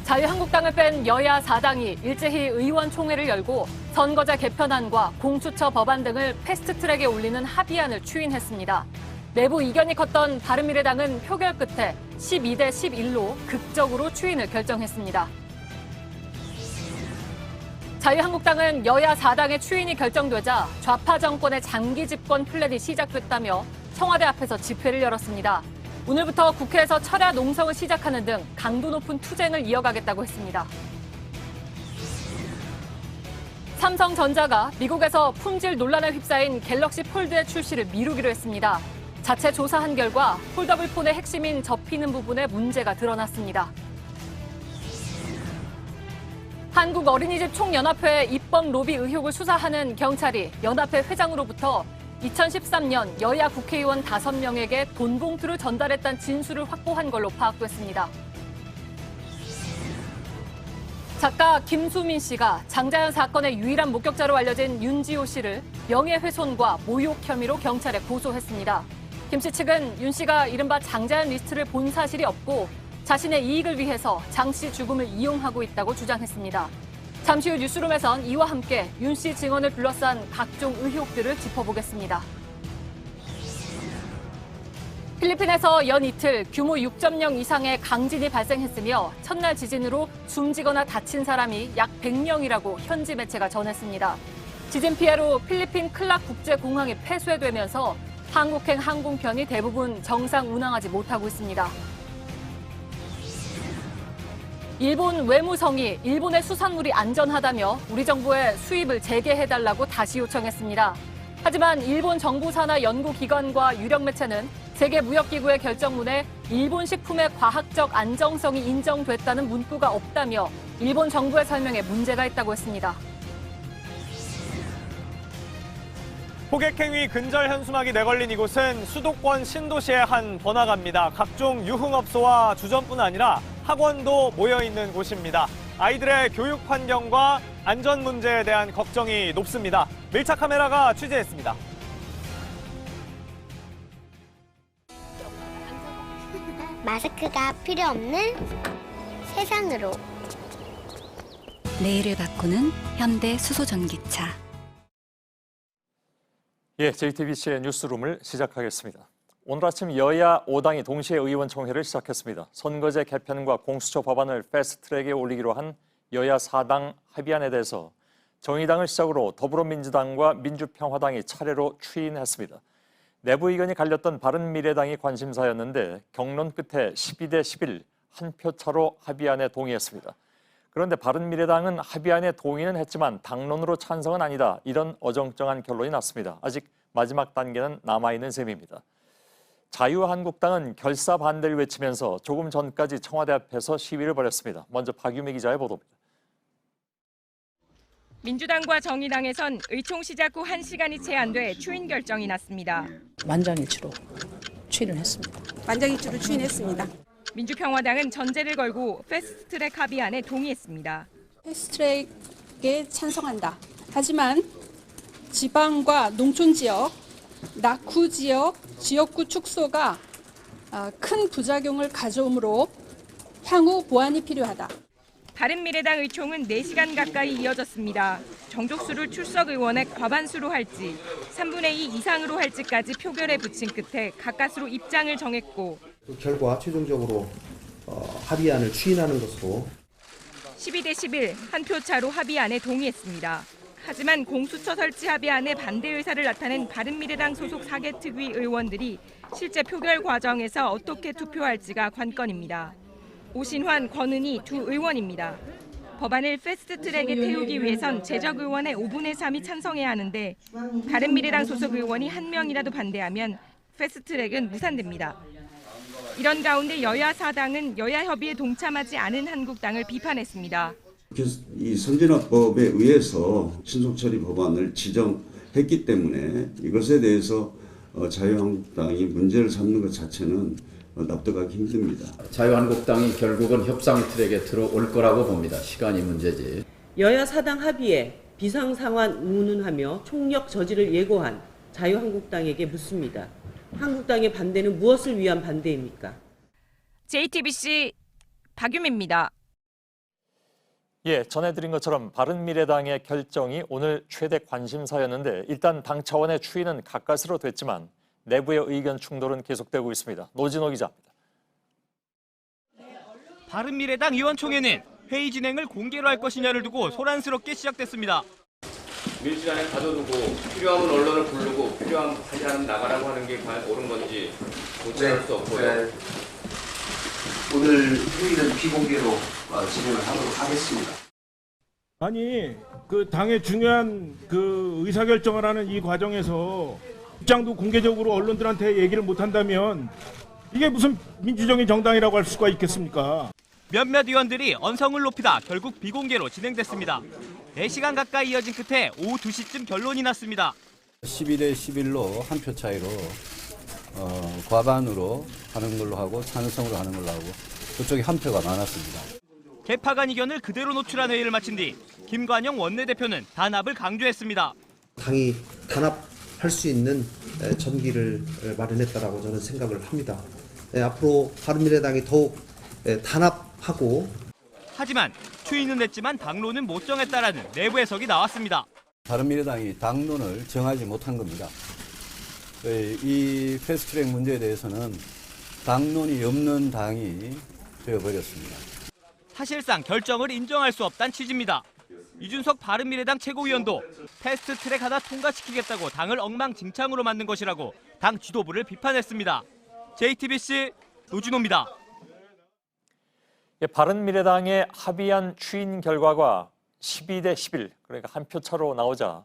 자유한국당을 뺀 여야 4당이 일제히 의원총회를 열고 선거제 개편안과 공수처 법안 등을 패스트트랙에 올리는 합의안을 추인했습니다. 내부 이견이 컸던 바른미래당은 표결 끝에 12대 11로 극적으로 추인을 결정했습니다. 자유한국당은 여야 4당의 추인이 결정되자 좌파 정권의 장기 집권 플랜이 시작됐다며 청와대 앞에서 집회를 열었습니다. 오늘부터 국회에서 철야 농성을 시작하는 등 강도 높은 투쟁을 이어가겠다고 했습니다. 삼성전자가 미국에서 품질 논란에 휩싸인 갤럭시 폴드의 출시를 미루기로 했습니다. 자체 조사한 결과 폴더블 폰의 핵심인 접히는 부분에 문제가 드러났습니다. 한국어린이집 총연합회 입법 로비 의혹을 수사하는 경찰이 연합회 회장으로부터 2013년 여야 국회의원 5명에게 돈 봉투를 전달했다는 진술을 확보한 걸로 파악됐습니다. 작가 김수민 씨가 장자연 사건의 유일한 목격자로 알려진 윤지호 씨를 명예훼손과 모욕 혐의로 경찰에 고소했습니다. 김 씨 측은 윤 씨가 이른바 장자연 리스트를 본 사실이 없고 자신의 이익을 위해서 장 씨 죽음을 이용하고 있다고 주장했습니다. 잠시 후 뉴스룸에선 이와 함께 윤 씨 증언을 둘러싼 각종 의혹들을 짚어보겠습니다. 필리핀에서 연 이틀 규모 6.0 이상의 강진이 발생했으며 첫날 지진으로 숨지거나 다친 사람이 약 100명이라고 현지 매체가 전했습니다. 지진 피해로 필리핀 클락 국제공항이 폐쇄되면서 한국행 항공편이 대부분 정상 운항하지 못하고 있습니다. 일본 외무성이 일본의 수산물이 안전하다며 우리 정부에 수입을 재개해달라고 다시 요청했습니다. 하지만 일본 정부 산하 연구기관과 유력 매체는 세계무역기구의 결정문에 일본 식품의 과학적 안정성이 인정됐다는 문구가 없다며 일본 정부의 설명에 문제가 있다고 했습니다. 호객행위 근절 현수막이 내걸린 이곳은 수도권 신도시의 한 번화가입니다. 각종 유흥업소와 주점뿐 아니라 학원도 모여있는 곳입니다. 아이들의 교육 환경과 안전 문제에 대한 걱정이 높습니다. 밀착 카메라가 취재했습니다. 마스크가 필요 없는 세상으로. 내일을 바꾸는 현대 수소전기차. JTBC의 뉴스룸을 시작하겠습니다. 오늘 아침 여야 5당이 동시에 의원총회를 시작했습니다. 선거제 개편과 공수처 법안을 패스트트랙에 올리기로 한 여야 4당 합의안에 대해서 정의당을 시작으로 더불어민주당과 민주평화당이 차례로 추인했습니다. 내부 의견이 갈렸던 바른미래당이 관심사였는데 경론 끝에 12대 11 한 표 차로 합의안에 동의했습니다. 그런데 바른미래당은 합의안에 동의는 했지만 당론으로 찬성은 아니다. 이런 어정쩡한 결론이 났습니다. 아직 마지막 단계는 남아있는 셈입니다. 자유한국당은 결사 반대를 외치면서 조금 전까지 청와대 앞에서 시위를 벌였습니다. 먼저 박유미 기자의 보도입니다. 민주당과 정의당에선 의총 시작 후 1시간이 채 안 돼 추인 결정이 났습니다. 만장일치로 추인을 했습니다. 만장일치로 추인했습니다. 민주평화당은 전제를 걸고 패스트트랙 합의안에 동의했습니다. 패스트트랙에 찬성한다. 하지만 지방과 농촌 지역, 낙후 지역, 지역구 축소가 큰 부작용을 가져오므로 향후 보완이 필요하다. 바른미래당 의총은 4시간 가까이 이어졌습니다. 정족수를 출석 의원의 과반수로 할지 3분의 2 이상으로 할지까지 표결에 붙인 끝에 가까스로 입장을 정했고 그 결과 최종적으로 합의안을 추인하는 것으로 12대 11 한 표 차로 합의안에 동의했습니다. 하지만 공수처 설치 합의안에 반대 의사를 나타낸 바른미래당 소속 사개특위 의원들이 실제 표결 과정에서 어떻게 투표할지가 관건입니다. 오신환, 권은희 두 의원입니다. 법안을 패스트트랙에 태우기 위해선 재적 의원의 5분의 3이 찬성해야 하는데 바른미래당 소속 의원이 한 명이라도 반대하면 패스트트랙은 무산됩니다. 이런 가운데 여야 4당은 여야 협의에 동참하지 않은 한국당을 비판했습니다. 이 선진화법에 의해서 신속처리 법안을 지정했기 때문에 이것에 대해서 자유한국당이 문제를 삼는 것 자체는 납득하기 힘듭니다. 자유한국당이 결국은 협상 트랙에 들어올 거라고 봅니다. 시간이 문제지. 여야 4당 합의에 비상상황 운운하며 총력 저지를 예고한 자유한국당에게 묻습니다. 한국당의 반대는 무엇을 위한 반대입니까? JTBC 박유미입니다. 예, 전해드린 것처럼 바른미래당의 결정이 오늘 최대 관심사였는데 일단 당 차원의 추이는 가까스로 됐지만 내부의 의견 충돌은 계속되고 있습니다. 노진호 기자입니다. 바른미래당 의원총회는 회의 진행을 공개로 할 것이냐를 두고 소란스럽게 시작됐습니다. 밀실안에 가둬두고 필요하면 언론을 부르고 필요하면 나가라고 하는 게 과연 옳은 건지 고찰할 수 없고요. 오늘 회의는 비공개로 진행을 하도록 하겠습니다. 아니 그 당의 중요한 그 의사결정을 하는 이 과정에서 입장도 공개적으로 언론들한테 얘기를 못한다면 이게 무슨 민주적인 정당이라고 할 수가 있겠습니까? 몇몇 의원들이 언성을 높이다 결국 비공개로 진행됐습니다. 4시간 가까이 이어진 끝에 오후 2시쯤 결론이 났습니다. 12대 11로 한 표 차이로 과반으로 하는 걸로 하고 찬성으로 하는 걸로 하고 그쪽이 한 표가 많았습니다. 개파간 의견을 그대로 노출한 회의를 마친 뒤 김관영 원내대표는 단합을 강조했습니다. 당이 단합할 수 있는 전기를 마련했다라고 저는 생각을 합니다. 앞으로 바른미래당이 더욱 단합하고 하지만 추이는 냈지만 당론은 못 정했다라는 내부 해석이 나왔습니다. 바른미래당이 당론을 정하지 못한 겁니다. 이 패스트트랙 문제에 대해서는 당론이 없는 당이 되어버렸습니다. 사실상 결정을 인정할 수 없다는 취지입니다. 이준석 바른미래당 최고위원도 패스트트랙 하나 통과시키겠다고 당을 엉망진창으로 만든 것이라고 당 지도부를 비판했습니다. JTBC 노진호입니다. 바른미래당의 합의안 추인 결과가 12대 11, 그러니까 한 표 차로 나오자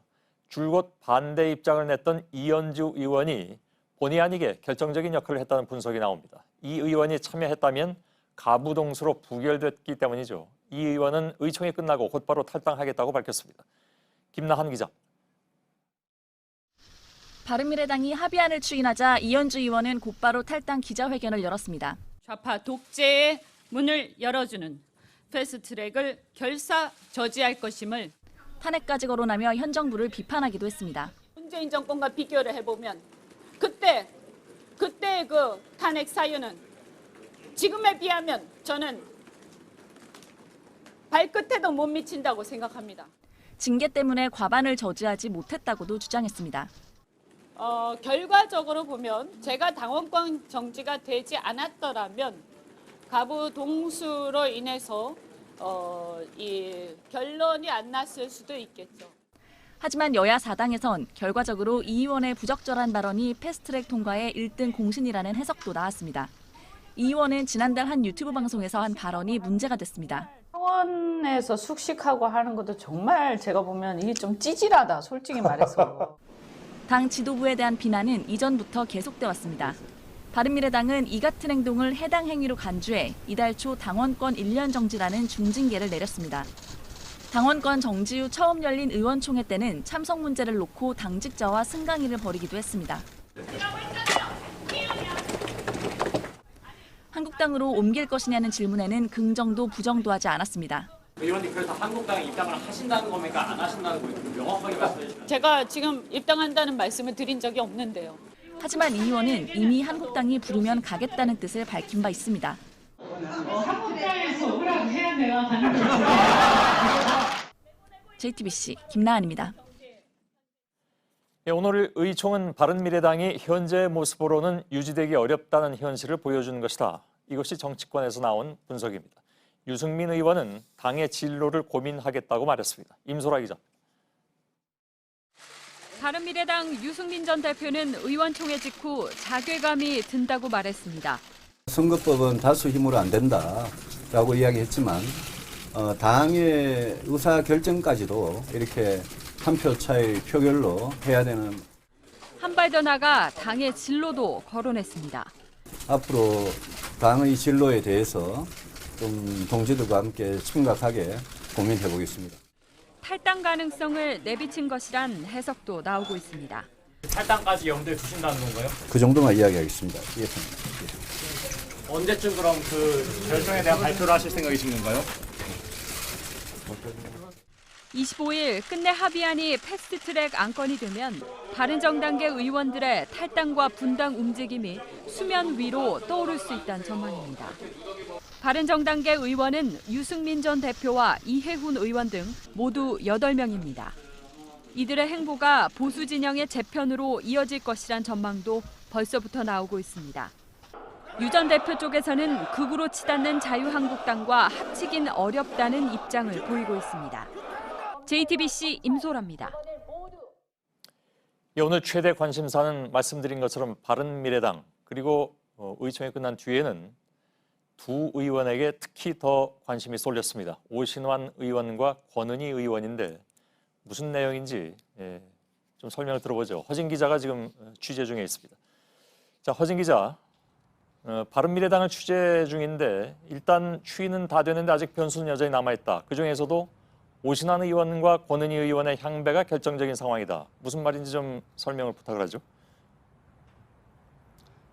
줄곧 반대 입장을 냈던 이현주 의원이 본의 아니게 결정적인 역할을 했다는 분석이 나옵니다. 이 의원이 참여했다면 가부동수로 부결됐기 때문이죠. 이 의원은 의총이 끝나고 곧바로 탈당하겠다고 밝혔습니다. 김나한 기자. 바른미래당이 합의안을 추인하자 이현주 의원은 곧바로 탈당 기자회견을 열었습니다. 좌파 독재의 문을 열어주는 패스트트랙을 결사 저지할 것임을 탄핵까지 거론하며 현 정부를 비판하기도 했습니다. 문재인 정권과 비교를 해보면 그때 그 탄핵 사유는 지금에 비하면 저는 발끝에도 못 미친다고 생각합니다. 징계 때문에 과반을 저지하지 못했다고도 주장했습니다. 결과적으로 보면 제가 당원권 정지가 되지 않았더라면 가부 동수로 인해서 이 결론이 안 났을 수도 있겠죠. 하지만 여야 4당에선 결과적으로 이 의원의 부적절한 발언이 패스트트랙 통과의 1등 공신이라는 해석도 나왔습니다. 이 의원은 지난달 한 유튜브 방송에서 한 발언이 문제가 됐습니다. 청원에서 숙식하고 하는 것도 정말 제가 보면 이게 좀 찌질하다, 솔직히 말해서. 당 지도부에 대한 비난은 이전부터 계속돼 왔습니다. 바른미래당은 이 같은 행동을 해당 행위로 간주해 이달 초 당원권 1년 정지라는 중징계를 내렸습니다. 당원권 정지 후 처음 열린 의원총회 때는 참석 문제를 놓고 당직자와 승강이를 벌이기도 했습니다. 한국당으로 옮길 것이냐는 질문에는 긍정도 부정도 하지 않았습니다. 의원님 그래서 한국당에 입당을 하신다는 겁니까? 안 하신다는 겁니까? 명확하게 말씀해 주시면. 제가 지금 입당한다는 말씀을 드린 적이 없는데요. 하지만 이 의원은 이미 한국당이 부르면 가겠다는 뜻을 밝힌 바 있습니다. 한국당에서 오라고 해야 내가 가는 거죠. JTBC 김나한입니다. 오늘 의총은 바른미래당이 현재의 모습으로는 유지되기 어렵다는 현실을 보여준 것이다. 이것이 정치권에서 나온 분석입니다. 유승민 의원은 당의 진로를 고민하겠다고 말했습니다. 임소라 기자. 바른미래당 유승민 전 대표는 의원총회 직후 자괴감이 든다고 말했습니다. 선거법은 다수 힘으로 안 된다라고 이야기했지만 당의 의사결정까지도 이렇게 한 표 차이 표결로 해야 되는. 한 발 더 나가 당의 진로도 거론했습니다. 앞으로 당의 진로에 대해서 좀 동지들과 함께 심각하게 고민해 보겠습니다. 탈당 가능성을 내비친 것이란 해석도 나오고 있습니다. 탈당까지 염두에 두신다는 건가요? 그 정도만 이야기하겠습니다. 예. 언제쯤 그럼 그 결정에 대한 발표를 하실 생각이신 건가요? 25일 끝내 합의안이 패스트트랙 안건이 되면 바른정당계 의원들의 탈당과 분당 움직임이 수면 위로 떠오를 수 있다는 전망입니다. 바른정당계 의원은 유승민 전 대표와 이해훈 의원 등 모두 8명입니다. 이들의 행보가 보수 진영의 재편으로 이어질 것이란 전망도 벌써부터 나오고 있습니다. 유 전 대표 쪽에서는 극으로 치닫는 자유한국당과 합치긴 어렵다는 입장을 보이고 있습니다. JTBC 임소라입니다. 오늘 최대 관심사는 말씀드린 것처럼 바른미래당 그리고 의총이 끝난 뒤에는 두 의원에게 특히 더 관심이 쏠렸습니다. 오신환 의원과 권은희 의원인데 무슨 내용인지 좀 설명을 들어보죠. 허진 기자가 지금 취재 중에 있습니다. 자, 허진 기자, 바른미래당을 취재 중인데 일단 추인은 다 되는데 아직 변수는 여전히 남아있다. 그중에서도 오신환 의원과 권은희 의원의 향배가 결정적인 상황이다. 무슨 말인지 좀 설명을 부탁을 하죠.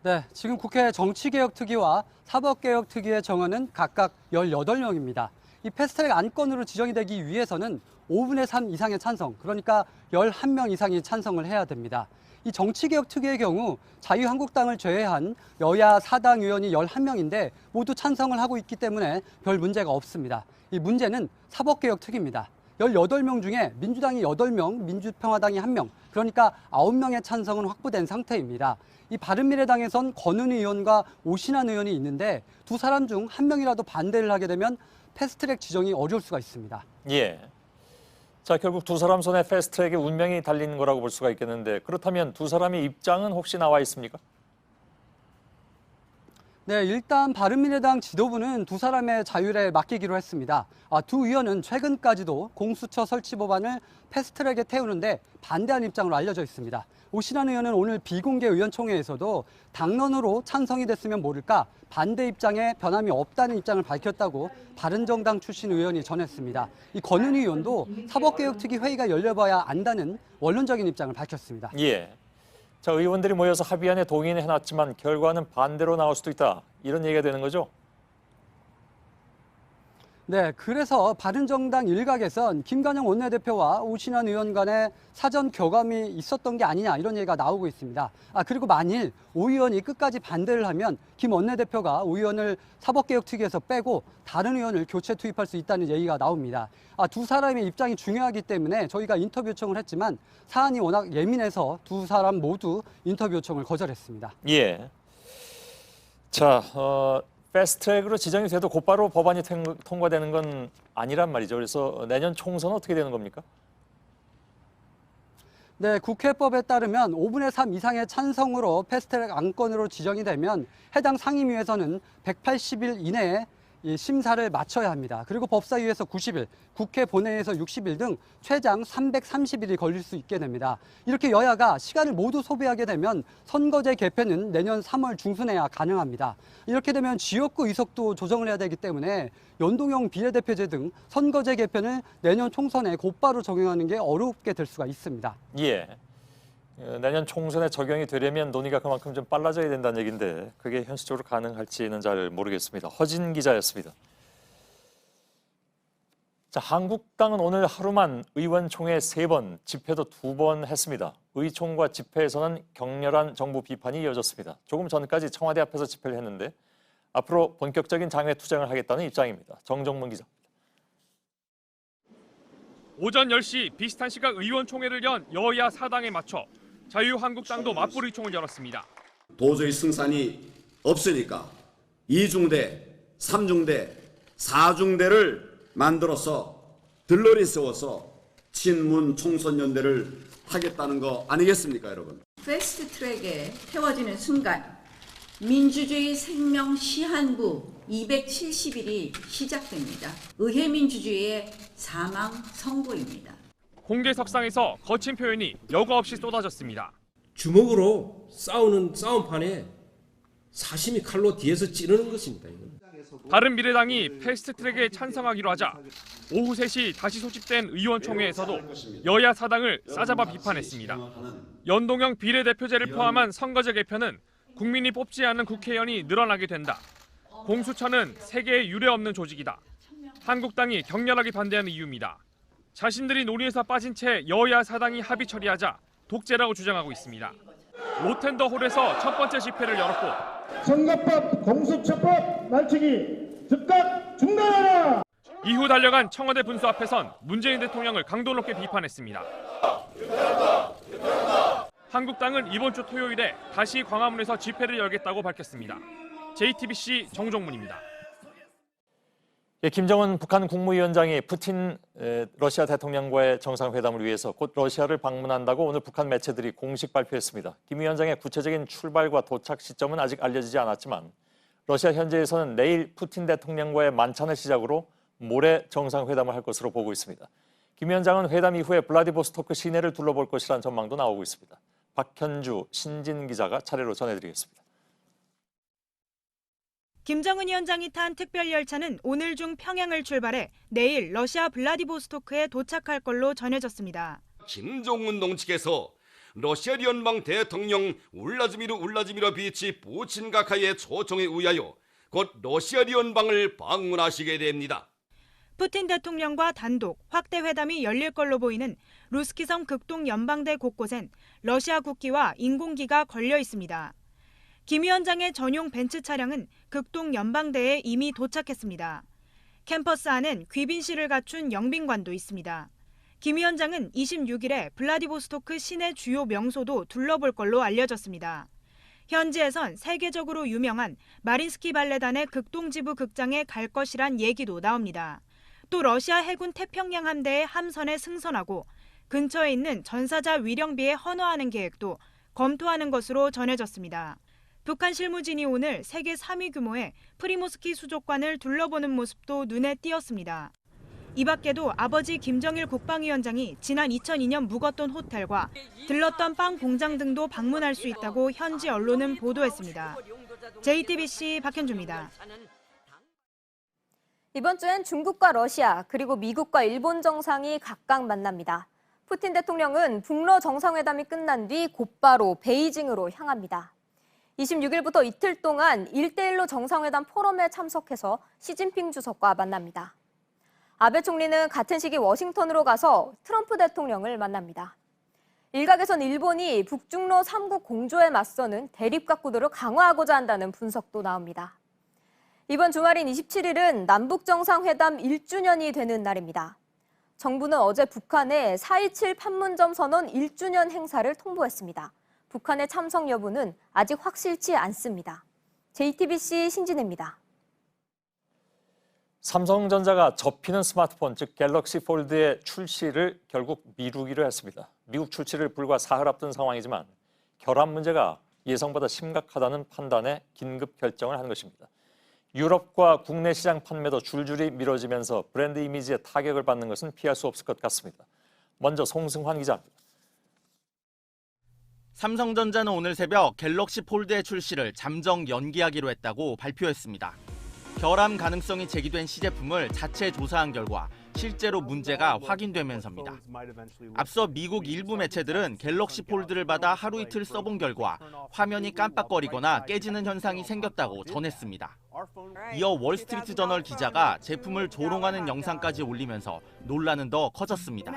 네, 지금 국회 정치개혁특위와 사법개혁특위의 정원은 각각 18명입니다. 이 패스트트랙 안건으로 지정이 되기 위해서는 5분의 3 이상의 찬성, 그러니까 11명 이상이 찬성을 해야 됩니다. 이 정치개혁특위의 경우 자유한국당을 제외한 여야 4당 의원이 11명인데 모두 찬성을 하고 있기 때문에 별 문제가 없습니다. 이 문제는 사법개혁특위입니다. 18명 중에 민주당이 8명, 민주평화당이 1명, 그러니까 9명의 찬성은 확보된 상태입니다. 이 바른미래당에선 권은희 의원과 오신환 의원이 있는데 두 사람 중 한 명이라도 반대를 하게 되면 패스트트랙 지정이 어려울 수가 있습니다. 예. 자, 결국 두 사람 손에 패스트트랙의 운명이 달린 거라고 볼 수가 있겠는데 그렇다면 두 사람의 입장은 혹시 나와 있습니까? 네, 일단 바른미래당 지도부는 두 사람의 자율에 맡기기로 했습니다. 두 의원은 최근까지도 공수처 설치 법안을 패스트트랙에 태우는데 반대하는 입장으로 알려져 있습니다. 오신환 의원은 오늘 비공개 의원총회에서도 당론으로 찬성이 됐으면 모를까 반대 입장에 변함이 없다는 입장을 밝혔다고 바른정당 출신 의원이 전했습니다. 이 권은희 의원도 사법개혁특위 회의가 열려봐야 안다는 원론적인 입장을 밝혔습니다. 예. 자, 의원들이 모여서 합의안에 동의는 해놨지만 결과는 반대로 나올 수도 있다. 이런 얘기가 되는 거죠? 네, 그래서 바른정당 일각에선 김관영 원내대표와 오신환 의원 간에 사전 교감이 있었던 게 아니냐 이런 얘기가 나오고 있습니다. 그리고 만일 오 의원이 끝까지 반대를 하면 김 원내대표가 오 의원을 사법개혁특위에서 빼고 다른 의원을 교체 투입할 수 있다는 얘기가 나옵니다. 두 사람의 입장이 중요하기 때문에 저희가 인터뷰 요청을 했지만 사안이 워낙 예민해서 두 사람 모두 인터뷰 요청을 거절했습니다. 예. 자, 패스트트랙으로 지정이 돼도 곧바로 법안이 통과되는 건 아니란 말이죠. 그래서 내년 총선은 어떻게 되는 겁니까? 네, 국회법에 따르면 5분의 3 이상의 찬성으로 패스트트랙 안건으로 지정이 되면 해당 상임위에서는 180일 이내에 심사를 마쳐야 합니다. 그리고 법사위에서 90일, 국회 본회의에서 60일 등 최장 330일이 걸릴 수 있게 됩니다. 이렇게 여야가 시간을 모두 소비하게 되면 선거제 개편은 내년 3월 중순에야 가능합니다. 이렇게 되면 지역구 의석도 조정을 해야 되기 때문에 연동형 비례대표제 등 선거제 개편을 내년 총선에 곧바로 적용하는 게 어렵게 될 수가 있습니다. 예. 내년 총선에 적용이 되려면 논의가 그만큼 좀 빨라져야 된다는 얘기인데 그게 현실적으로 가능할지는 잘 모르겠습니다. 허진 기자였습니다. 자, 한국당은 오늘 하루만 의원총회 3번, 집회도 2번 했습니다. 의총과 집회에서는 격렬한 정부 비판이 이어졌습니다. 조금 전까지 청와대 앞에서 집회를 했는데 앞으로 본격적인 장외 투쟁을 하겠다는 입장입니다. 정정문 기자. 오전 10시 비슷한 시각 의원총회를 연 여야 4당에 맞춰 자유한국당도 맞불 의총을 열었습니다. 도저히 승산이 없으니까 2중대, 3중대, 4중대를 만들어서 들러리 세워서 친문 총선연대를 하겠다는 거 아니겠습니까, 여러분? 패스트트랙에 태워지는 순간 민주주의 생명 시한부 270일이 시작됩니다. 의회민주주의의 사망 선고입니다. 공개석상에서 거친 표현이 여과 없이 쏟아졌습니다. 주먹으로 싸우는 싸움판에 사심이 칼로 뒤에서 찌르는 것입니다. 바른미래당이 패스트트랙에 찬성하기로 하자 오후 3시 다시 소집된 의원총회에서도 여야 4당을 싸잡아 비판했습니다. 연동형 비례대표제를 포함한 선거제 개편은 국민이 뽑지 않는 국회의원이 늘어나게 된다. 공수처는 세계에 유례없는 조직이다. 한국당이 격렬하게 반대하는 이유입니다. 자신들이 논의에서 빠진 채 여야 4당이 합의 처리하자 독재라고 주장하고 있습니다. 로텐더 홀에서 첫 번째 집회를 열었고 선거법, 공수처법, 말치기 즉각 중단하라. 이후 달려간 청와대 분수 앞에선 문재인 대통령을 강도 높게 비판했습니다. 한국당은 이번 주 토요일에 다시 광화문에서 집회를 열겠다고 밝혔습니다. JTBC 정종문입니다. 김정은 북한 국무위원장이 푸틴 러시아 대통령과의 정상회담을 위해서 곧 러시아를 방문한다고 오늘 북한 매체들이 공식 발표했습니다. 김 위원장의 구체적인 출발과 도착 시점은 아직 알려지지 않았지만 러시아 현지에서는 내일 푸틴 대통령과의 만찬을 시작으로 모레 정상회담을 할 것으로 보고 있습니다. 김 위원장은 회담 이후에 블라디보스토크 시내를 둘러볼 것이라는 전망도 나오고 있습니다. 박현주, 신진 기자가 차례로 전해드리겠습니다. 김정은 위원장이 탄 특별 열차는 오늘 중 평양을 출발해 내일 러시아 블라디보스토크에 도착할 걸로 전해졌습니다. 김정은 측에서 러시아 연방 대통령 울라지미르 비치 푸틴 가카의 초청에 의하여 곧 러시아 연방을 방문하시게 됩니다. 푸틴 대통령과 단독 확대 회담이 열릴 걸로 보이는 루스키성 극동 연방대 곳곳엔 러시아 국기와 인공기가 걸려 있습니다. 김 위원장의 전용 벤츠 차량은 극동 연방대에 이미 도착했습니다. 캠퍼스 안엔 귀빈실을 갖춘 영빈관도 있습니다. 김 위원장은 26일에 블라디보스토크 시내 주요 명소도 둘러볼 걸로 알려졌습니다. 현지에선 세계적으로 유명한 마린스키 발레단의 극동지부 극장에 갈 것이란 얘기도 나옵니다. 또 러시아 해군 태평양 함대의 함선에 승선하고 근처에 있는 전사자 위령비에 헌화하는 계획도 검토하는 것으로 전해졌습니다. 북한 실무진이 오늘 세계 3위 규모의 프리모스키 수족관을 둘러보는 모습도 눈에 띄었습니다. 이 밖에도 아버지 김정일 국방위원장이 지난 2002년 묵었던 호텔과 들렀던 빵 공장 등도 방문할 수 있다고 현지 언론은 보도했습니다. JTBC 박현주입니다. 이번 주엔 중국과 러시아 그리고 미국과 일본 정상이 각각 만납니다. 푸틴 대통령은 북러 정상회담이 끝난 뒤 곧바로 베이징으로 향합니다. 26일부터 이틀 동안 1대1로 정상회담 포럼에 참석해서 시진핑 주석과 만납니다. 아베 총리는 같은 시기 워싱턴으로 가서 트럼프 대통령을 만납니다. 일각에선 일본이 북중러 3국 공조에 맞서는 대립각 구도를 강화하고자 한다는 분석도 나옵니다. 이번 주말인 27일은 남북정상회담 1주년이 되는 날입니다. 정부는 어제 북한에 4.27 판문점 선언 1주년 행사를 통보했습니다. 북한의 참석 여부는 아직 확실치 않습니다. JTBC 신진혜입니다. 삼성전자가 접히는 스마트폰, 즉 갤럭시 폴드의 출시를 결국 미루기로 했습니다. 미국 출시를 불과 사흘 앞둔 상황이지만 결함 문제가 예상보다 심각하다는 판단에 긴급 결정을 한 것입니다. 유럽과 국내 시장 판매도 줄줄이 미뤄지면서 브랜드 이미지에 타격을 받는 것은 피할 수 없을 것 같습니다. 먼저 송승환 기자입니다. 삼성전자는 오늘 새벽 갤럭시 폴드의 출시를 잠정 연기하기로 했다고 발표했습니다. 결함 가능성이 제기된 시제품을 자체 조사한 결과 실제로 문제가 확인되면서입니다. 앞서 미국 일부 매체들은 갤럭시 폴드를 받아 하루 이틀 써본 결과 화면이 깜빡거리거나 깨지는 현상이 생겼다고 전했습니다. 이어 월스트리트 저널 기자가 제품을 조롱하는 영상까지 올리면서 논란은 더 커졌습니다.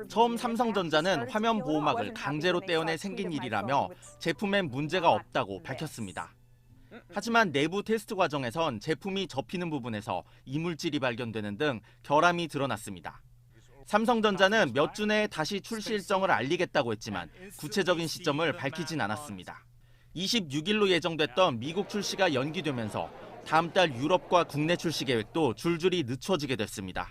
처음 삼성전자는 화면 보호막을 강제로 떼어내 생긴 일이라며 제품엔 문제가 없다고 밝혔습니다. 하지만 내부 테스트 과정에선 제품이 접히는 부분에서 이물질이 발견되는 등 결함이 드러났습니다. 삼성전자는 몇 주 내에 다시 출시 일정을 알리겠다고 했지만 구체적인 시점을 밝히진 않았습니다. 26일로 예정됐던 미국 출시가 연기되면서 다음 달 유럽과 국내 출시 계획도 줄줄이 늦춰지게 됐습니다.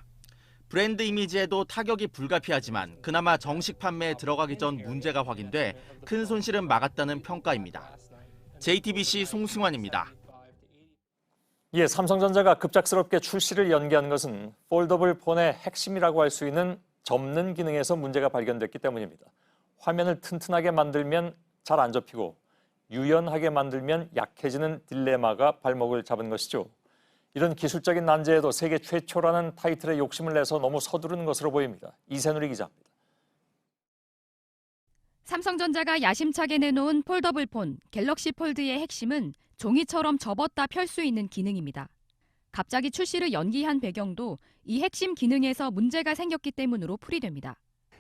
브랜드 이미지에도 타격이 불가피하지만 그나마 정식 판매에 들어가기 전 문제가 확인돼 큰 손실은 막았다는 평가입니다. JTBC 송승환입니다. 예, 삼성전자가 급작스럽게 출시를 연기한 것은 폴더블 폰의 핵심이라고 할 수 있는 접는 기능에서 문제가 발견됐기 때문입니다. 화면을 튼튼하게 만들면 잘 안 접히고 유연하게 만들면 약해지는 딜레마가 발목을 잡은 것이죠. 이런 기술적인 난제에도 세계 최초라는 타이틀에 욕심을 내서 너무 서두르는 것으로 보입니다. 이세누리 기자입니다. 삼성전자가 야심차게 내놓은 폴더블 폰 갤럭시 폴드의 핵심은 종이처럼 접었다 펼 수 있는 기능입니다. 갑자기 출시를 연기한 배경도 이 핵심 기능에서 문제가 생겼기 때문으로 풀이됩니다.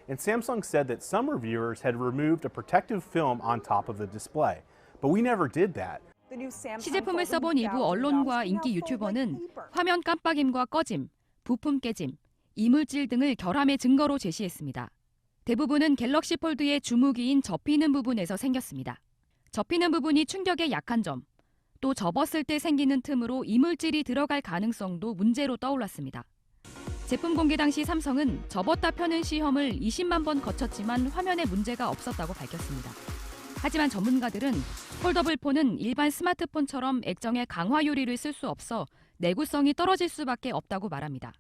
And Samsung said that some reviewers had removed a protective film on top of the display, but we never did that. 시제품을 써본 일부 언론과 인기 유튜버는 화면 깜빡임과 꺼짐, 부품 깨짐, 이물질 등을 결함의 증거로 제시했습니다. 대부분은 갤럭시 폴드의 주무기인 접히는 부분에서 생겼습니다. 접히는 부분이 충격에 약한 점, 또 접었을 때 생기는 틈으로 이물질이 들어갈 가능성도 문제로 떠올랐습니다. 제품 공개 당시 삼성은 접었다 펴는 시험을 20만 번 거쳤지만 화면에 문제가 없었다고 밝혔습니다. 하지만 전문가들은 폴더블 폰은 일반 스마트폰처럼 액정에 강화 유리를 쓸 수 없어 내구성이 떨어질 수밖에 없다고 말합니다.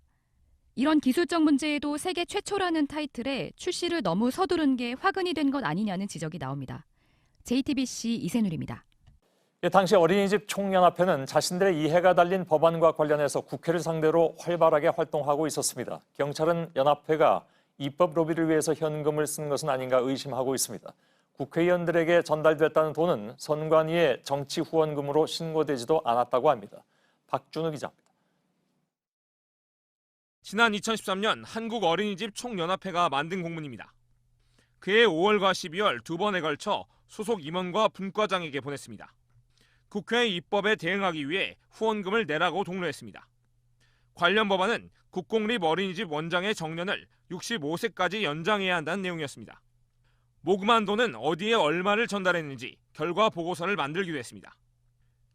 이런 기술적 문제에도 세계 최초라는 타이틀에 출시를 너무 서두른 게 화근이 된 것 아니냐는 지적이 나옵니다. JTBC 이세누리입니다. 당시 어린이집 총연합회는 자신들의 이해가 달린 법안과 관련해서 국회를 상대로 활발하게 활동하고 있었습니다. 경찰은 연합회가 입법 로비를 위해서 현금을 쓴 것은 아닌가 의심하고 있습니다. 국회의원들에게 전달됐다는 돈은 선관위의 정치 후원금으로 신고되지도 않았다고 합니다. 박준우 기자입니다. 지난 2013년 한국 어린이집 총연합회가 만든 공문입니다. 그해 5월과 12월 두 번에 걸쳐 소속 임원과 분과장에게 보냈습니다. 국회 입법에 대응하기 위해 후원금을 내라고 독려했습니다. 관련 법안은 국공립 어린이집 원장의 정년을 65세까지 연장해야 한다는 내용이었습니다. 모금한 돈은 어디에 얼마를 전달했는지 결과 보고서를 만들기도 했습니다.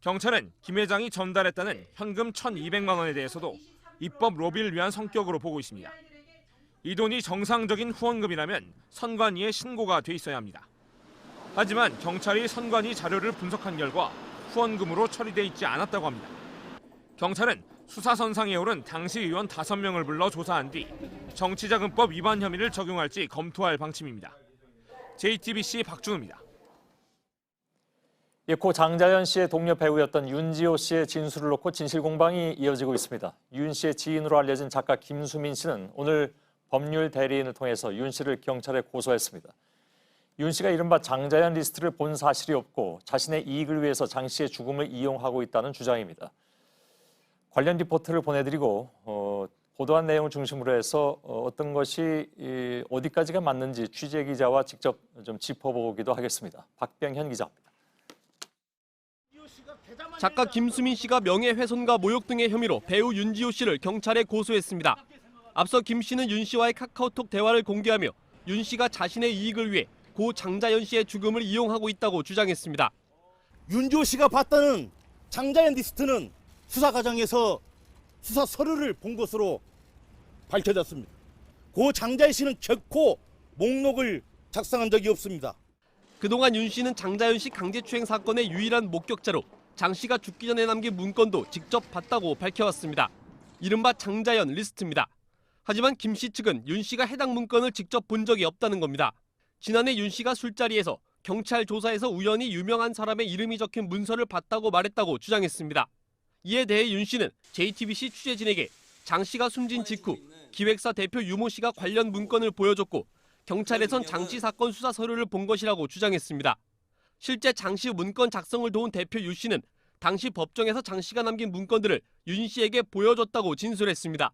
경찰은 김 회장이 전달했다는 현금 1,200만 원에 대해서도 입법 로비를 위한 성격으로 보고 있습니다. 이 돈이 정상적인 후원금이라면 선관위에 신고가 돼 있어야 합니다. 하지만 경찰이 선관위 자료를 분석한 결과 후원금으로 처리돼 있지 않았다고 합니다. 경찰은 수사선상에 오른 당시 의원 5명을 불러 조사한 뒤 정치자금법 위반 혐의를 적용할지 검토할 방침입니다. JTBC 박준우입니다. 고 장자연 씨의 동료 배우였던 윤지호 씨의 진술을 놓고 진실 공방이 이어지고 있습니다. 윤 씨의 지인으로 알려진 작가 김수민 씨는 오늘 법률 대리인을 통해서 윤 씨를 경찰에 고소했습니다. 윤 씨가 이른바 장자연 리스트를 본 사실이 없고 자신의 이익을 위해서 장 씨의 죽음을 이용하고 있다는 주장입니다. 관련 리포트를 보내드리고 보도한 내용을 중심으로 해서 어떤 것이 어디까지가 맞는지 취재 기자와 직접 좀 짚어보기도 하겠습니다. 박병현 기자입니다. 작가 김수민 씨가 명예훼손과 모욕 등의 혐의로 배우 윤지호 씨를 경찰에 고소했습니다. 앞서 김 씨는 윤 씨와의 카카오톡 대화를 공개하며 윤 씨가 자신의 이익을 위해 고 장자연 씨의 죽음을 이용하고 있다고 주장했습니다. 윤지호 씨가 봤다는 장자연 리스트는 수사 과정에서 수사 서류를 본 것으로 밝혀졌습니다. 고 장자연 씨는 결코 목록을 작성한 적이 없습니다. 그동안 윤 씨는 장자연 씨 강제추행 사건의 유일한 목격자로 장 씨가 죽기 전에 남긴 문건도 직접 봤다고 밝혀왔습니다. 이른바 장자연 리스트입니다. 하지만 김 씨 측은 윤 씨가 해당 문건을 직접 본 적이 없다는 겁니다. 지난해 윤 씨가 술자리에서 경찰 조사에서 우연히 유명한 사람의 이름이 적힌 문서를 봤다고 말했다고 주장했습니다. 이에 대해 윤 씨는 JTBC 취재진에게 장 씨가 숨진 직후 기획사 대표 유모 씨가 관련 문건을 보여줬고 경찰에선 장 씨 사건 수사 서류를 본 것이라고 주장했습니다. 실제 장 씨 문건 작성을 도운 대표 유 씨는 당시 법정에서 장 씨가 남긴 문건들을 윤 씨에게 보여줬다고 진술했습니다.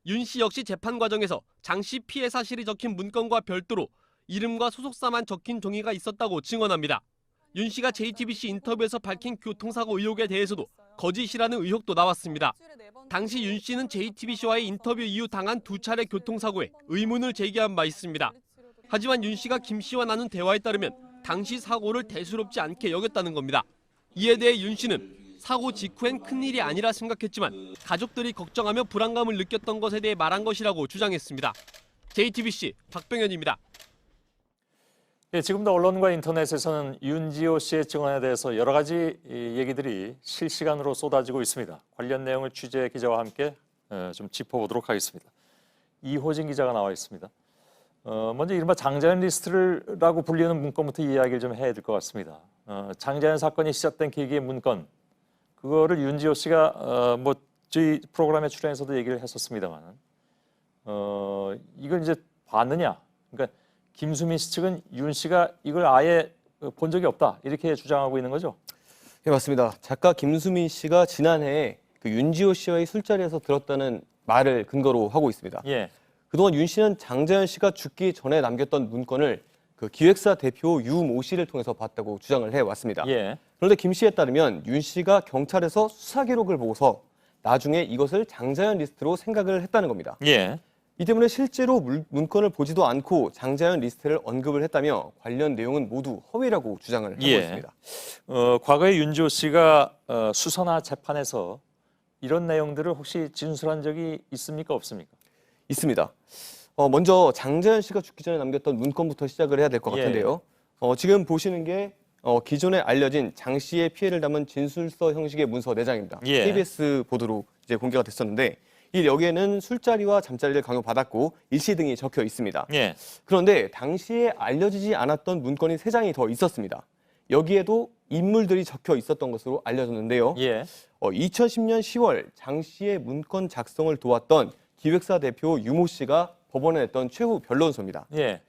윤 씨 역시 재판 과정에서 장 씨 피해 사실이 적힌 문건과 별도로 이름과 소속사만 적힌 종이가 있었다고 증언합니다. 윤 씨가 JTBC 인터뷰에서 밝힌 교통사고 의혹에 대해서도 거짓이라는 의혹도 나왔습니다. 당시 윤 씨는 JTBC와의 인터뷰 이후 당한 2차례 교통사고에 의문을 제기한 바 있습니다. 하지만 윤 씨가 김 씨와 나눈 대화에 따르면 당시 사고를 대수롭지 않게 여겼다는 겁니다. 이에 대해 윤 씨는 사고 직후엔 큰일이 아니라 생각했지만 가족들이 걱정하며 불안감을 느꼈던 것에 대해 말한 것이라고 주장했습니다. JTBC 박병현입니다. 지금도 언론과 인터넷에서는 윤지호 씨의 증언에 대해서 여러 가지 얘기들이 실시간으로 쏟아지고 있습니다. 관련 내용을 취재 기자와 함께 좀 짚어보도록 하겠습니다. 이호진 기자가 나와 있습니다. 먼저 이른바 장자연 리스트라고 불리는 문건부터 이야기를 좀 해야 될 것 같습니다. 장자연 사건이 시작된 계기의 문건, 그거를 윤지호 씨가 저희 프로그램에 출연해서도 얘기를 했었습니다만, 이걸 이제 봤느냐? 그러니까 김수민 씨 측은 윤 씨가 이걸 아예 본 적이 없다 이렇게 주장하고 있는 거죠? 네, 맞습니다. 작가 김수민 씨가 지난해 그 윤지호 씨와의 술자리에서 들었다는 말을 근거로 하고 있습니다. 예. 그동안 윤 씨는 장자연 씨가 죽기 전에 남겼던 문건을 그 기획사 대표 유 모 씨를 통해서 봤다고 주장을 해왔습니다. 예. 그런데 김 씨에 따르면 윤 씨가 경찰에서 수사 기록을 보고서 나중에 이것을 장자연 리스트로 생각을 했다는 겁니다. 예. 이 때문에 실제로 문건을 보지도 않고 장자연 리스트를 언급을 했다며 관련 내용은 모두 허위라고 주장을 하고 있습니다. 과거에 윤지호 씨가 수사나 재판에서 이런 내용들을 혹시 진술한 적이 있습니까? 없습니까? 있습니다. 먼저 장자연 씨가 죽기 전에 남겼던 문건부터 시작을 해야 될 것 같은데요. 지금 보시는 게 기존에 알려진 장 씨의 피해를 담은 진술서 형식의 문서 4장입니다. 예. KBS 보도로 이제 공개가 됐었는데 여기에는 술자리와 잠자리를 강요받았고 일시 등이 적혀 있습니다. 예. 그런데 당시에 알려지지 않았던 문건이 3장이 더 있었습니다. 여기에도 인물들이 적혀 있었던 것으로 알려졌는데요. 예. 2010년 10월 장 씨의 문건 작성을 도왔던 기획사 대표 유모 씨가 법원에 냈던 최후 변론서입니다. 예.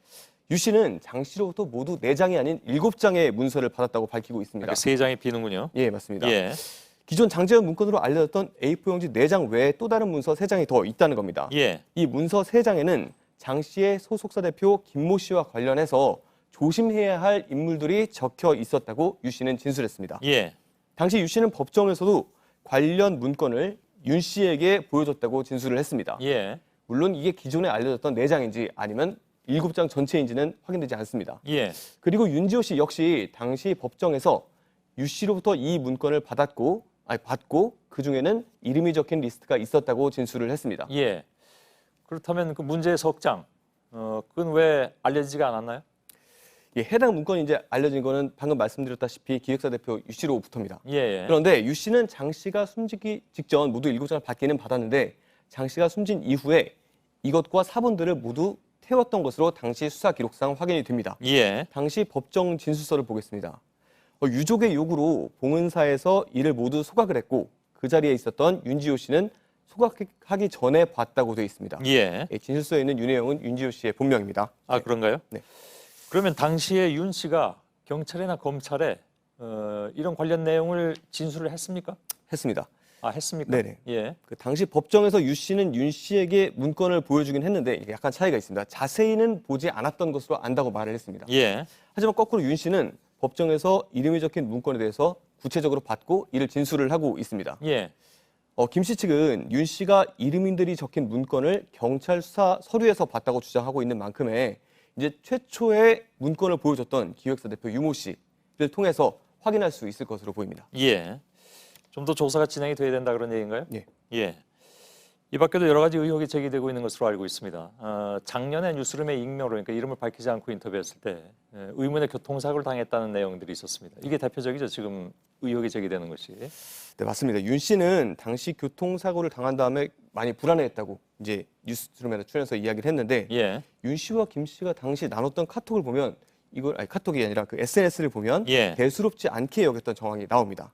유 씨는 장 씨로부터 모두 4장이 아닌 7장의 문서를 받았다고 밝히고 있습니다. 3장이 비는군요. 예, 맞습니다. 예. 기존 장자연 문건으로 알려졌던 A4 용지 4장 외에 또 다른 문서 3장이 더 있다는 겁니다. 예. 이 문서 3장에는 장 씨의 소속사 대표 김모 씨와 관련해서 조심해야 할 인물들이 적혀 있었다고 유 씨는 진술했습니다. 예. 당시 유 씨는 법정에서도 관련 문건을 윤 씨에게 보여줬다고 진술을 했습니다. 예. 물론 이게 기존에 알려졌던 4장인지 아니면 7장 전체인지는 확인되지 않습니다. 예. 그리고 윤지호 씨 역시 당시 법정에서 유 씨로부터 이 문건을 받고 그 중에는 이름이 적힌 리스트가 있었다고 진술을 했습니다. 예. 그렇다면 그 문제의 석장, 그건 왜 알려지지가 않았나요? 예, 해당 문건이 이제 알려진 거는 방금 말씀드렸다시피 기획사 대표 유 씨로부터입니다. 예. 그런데 유 씨는 장 씨가 숨지기 직전 모두 7장을 받기는 받았는데 장 씨가 숨진 이후에 이것과 사본들을 모두 태웠던 것으로 당시 수사 기록상 확인이 됩니다. 예. 당시 법정 진술서를 보겠습니다. 유족의 요구로 봉은사에서 이를 모두 소각을 했고 그 자리에 있었던 윤지호 씨는 소각하기 전에 봤다고 되어 있습니다. 예. 진술서에 있는 윤 내용은 윤지호 씨의 본명입니다. 아, 그런가요? 네. 그러면 당시에 윤 씨가 경찰이나 검찰에 이런 관련 내용을 진술을 했습니까? 했습니다. 아, 했습니까? 네네. 예. 그 당시 법정에서 유 씨는 윤 씨에게 문건을 보여주긴 했는데 이게 약간 차이가 있습니다. 자세히는 보지 않았던 것으로 안다고 말을 했습니다. 예. 하지만 거꾸로 윤 씨는 법정에서 이름이 적힌 문건에 대해서 구체적으로 받고 이를 진술을 하고 있습니다. 예. 김 씨 측은 윤 씨가 이름인들이 적힌 문건을 경찰 수사 서류에서 봤다고 주장하고 있는 만큼에 이제 최초의 문건을 보여줬던 기획사 대표 유모 씨를 통해서 확인할 수 있을 것으로 보입니다. 예. 좀 더 조사가 진행이 돼야 된다 그런 얘기인가요? 예. 예. 이 밖에도 여러 가지 의혹이 제기되고 있는 것으로 알고 있습니다. 작년에 뉴스룸의 익명으로 그러니까 이름을 밝히지 않고 인터뷰했을 때 의문의 교통사고를 당했다는 내용들이 있었습니다. 이게 대표적이죠. 지금 의혹이 제기되는 것이. 네, 맞습니다. 윤 씨는 당시 교통사고를 당한 다음에 많이 불안해했다고 이제 뉴스룸에 출연해서 이야기를 했는데 예. 윤 씨와 김 씨가 당시 나눴던 카톡을 보면 카톡이 아니라 그 SNS를 보면 예. 대수롭지 않게 여겼던 정황이 나옵니다.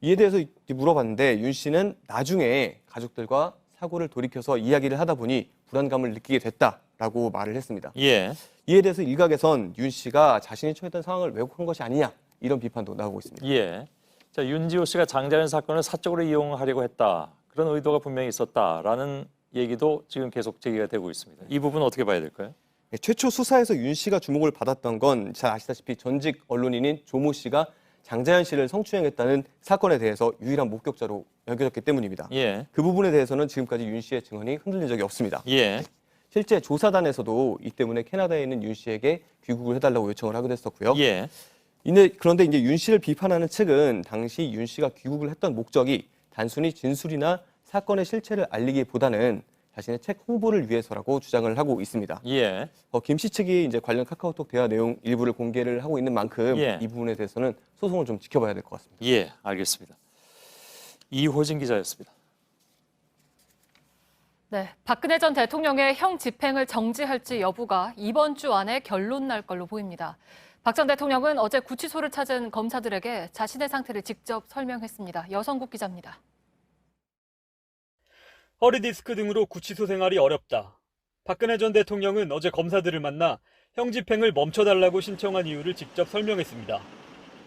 이에 대해서 물어봤는데 윤 씨는 나중에 가족들과 사고를 돌이켜서 이야기를 하다 보니 불안감을 느끼게 됐다라고 말을 했습니다. 예. 이에 대해서 일각에선 윤 씨가 자신이 처했던 상황을 왜곡한 것이 아니냐 이런 비판도 나오고 있습니다. 예. 자, 윤지호 씨가 장자연 사건을 사적으로 이용하려고 했다. 그런 의도가 분명히 있었다라는 얘기도 지금 계속 제기가 되고 있습니다. 이 부분 어떻게 봐야 될까요? 최초 수사에서 윤 씨가 주목을 받았던 건 잘 아시다시피 전직 언론인인 조모 씨가 장자연 씨를 성추행했다는 사건에 대해서 유일한 목격자로 여겨졌기 때문입니다. 예. 그 부분에 대해서는 지금까지 윤 씨의 증언이 흔들린 적이 없습니다. 예. 실제 조사단에서도 이 때문에 캐나다에 있는 윤 씨에게 귀국을 해달라고 요청을 하기도 했었고요. 예. 그런데 이제 윤 씨를 비판하는 측은 당시 윤 씨가 귀국을 했던 목적이 단순히 진술이나 사건의 실체를 알리기보다는 자신의 책 홍보를 위해서라고 주장을 하고 있습니다. 예. 김 씨 측이 이제 관련 카카오톡 대화 내용 일부를 공개를 하고 있는 만큼 예. 이 부분에 대해서는 소송을 좀 지켜봐야 될 것 같습니다. 예, 알겠습니다. 이호진 기자였습니다. 네, 박근혜 전 대통령의 형 집행을 정지할지 여부가 이번 주 안에 결론 날 걸로 보입니다. 박 전 대통령은 어제 구치소를 찾은 검사들에게 자신의 상태를 직접 설명했습니다. 여성국 기자입니다. 허리 디스크 등으로 구치소 생활이 어렵다. 박근혜 전 대통령은 어제 검사들을 만나 형 집행을 멈춰달라고 신청한 이유를 직접 설명했습니다.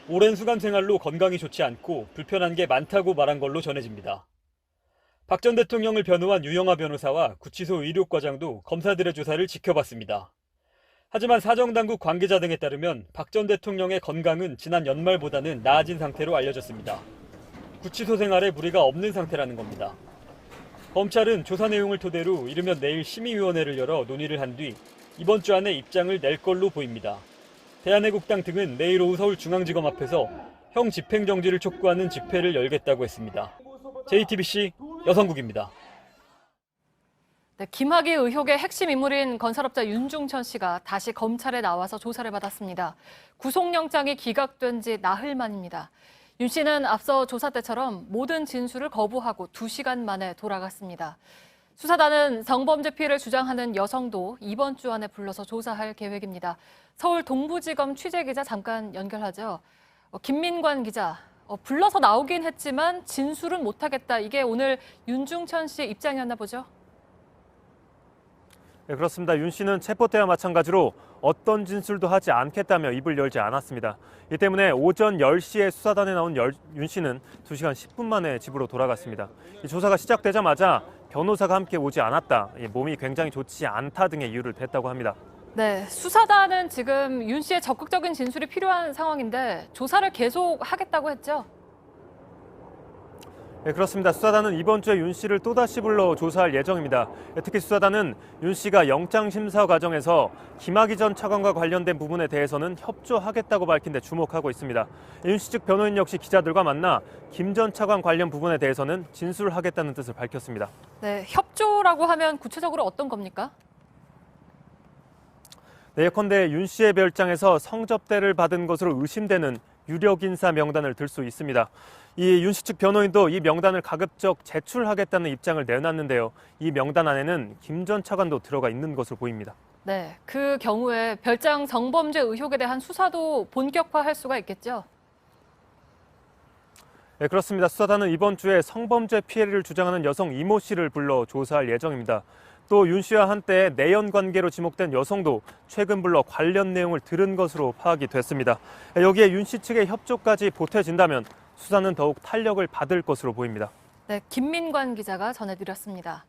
오랜 수감 생활로 건강이 좋지 않고 불편한 게 많다고 말한 걸로 전해집니다. 박 전 대통령을 변호한 유영하 변호사와 구치소 의료과장도 검사들의 조사를 지켜봤습니다. 하지만 사정당국 관계자 등에 따르면 박 전 대통령의 건강은 지난 연말보다는 나아진 상태로 알려졌습니다. 구치소 생활에 무리가 없는 상태라는 겁니다. 검찰은 조사 내용을 토대로 이르면 내일 심의위원회를 열어 논의를 한 뒤 이번 주 안에 입장을 낼 걸로 보입니다. 대한애국당 등은 내일 오후 서울중앙지검 앞에서 형 집행정지를 촉구하는 집회를 열겠다고 했습니다. JTBC 여성국입니다. 네, 김학의 의혹의 핵심 인물인 건설업자 윤중천 씨가 다시 검찰에 나와서 조사를 받았습니다. 구속영장이 기각된 지 나흘 만입니다. 윤 씨는 앞서 조사 때처럼 모든 진술을 거부하고 2시간 만에 돌아갔습니다. 수사단은 성범죄 피해를 주장하는 여성도 이번 주 안에 불러서 조사할 계획입니다. 서울 동부지검 취재기자 잠깐 연결하죠. 김민관 기자, 불러서 나오긴 했지만 진술은 못하겠다. 이게 오늘 윤중천 씨의 입장이었나 보죠? 네, 그렇습니다. 윤 씨는 체포 때와 마찬가지로 어떤 진술도 하지 않겠다며 입을 열지 않았습니다. 이 때문에 오전 10시에 수사단에 나온 윤 씨는 2시간 10분 만에 집으로 돌아갔습니다. 이 조사가 시작되자마자 변호사가 함께 오지 않았다, 몸이 굉장히 좋지 않다 등의 이유를 댔다고 합니다. 네, 수사단은 지금 윤 씨의 적극적인 진술이 필요한 상황인데 조사를 계속 하겠다고 했죠? 네, 그렇습니다. 수사단은 이번 주에 윤 씨를 또다시 불러 조사할 예정입니다. 특히 수사단은 윤 씨가 영장심사 과정에서 김학의 전 차관과 관련된 부분에 대해서는 협조하겠다고 밝힌 데 주목하고 있습니다. 윤 씨 측 변호인 역시 기자들과 만나 김 전 차관 관련 부분에 대해서는 진술하겠다는 뜻을 밝혔습니다. 네, 협조라고 하면 구체적으로 어떤 겁니까? 네, 예컨대 윤 씨의 별장에서 성접대를 받은 것으로 의심되는 유력 인사 명단을 들 수 있습니다. 이 윤 씨 측 변호인도 이 명단을 가급적 제출하겠다는 입장을 내놨는데요. 이 명단 안에는 김 전 차관도 들어가 있는 것으로 보입니다. 네, 그 경우에 별장 성범죄 의혹에 대한 수사도 본격화할 수가 있겠죠? 네, 그렇습니다. 수사단은 이번 주에 성범죄 피해를 주장하는 여성 이모 씨를 불러 조사할 예정입니다. 또 윤 씨와 한때 내연 관계로 지목된 여성도 최근 불러 관련 내용을 들은 것으로 파악이 됐습니다. 여기에 윤 씨 측의 협조까지 보태진다면 수사는 더욱 탄력을 받을 것으로 보입니다. 네, 김민관 기자가 전해드렸습니다.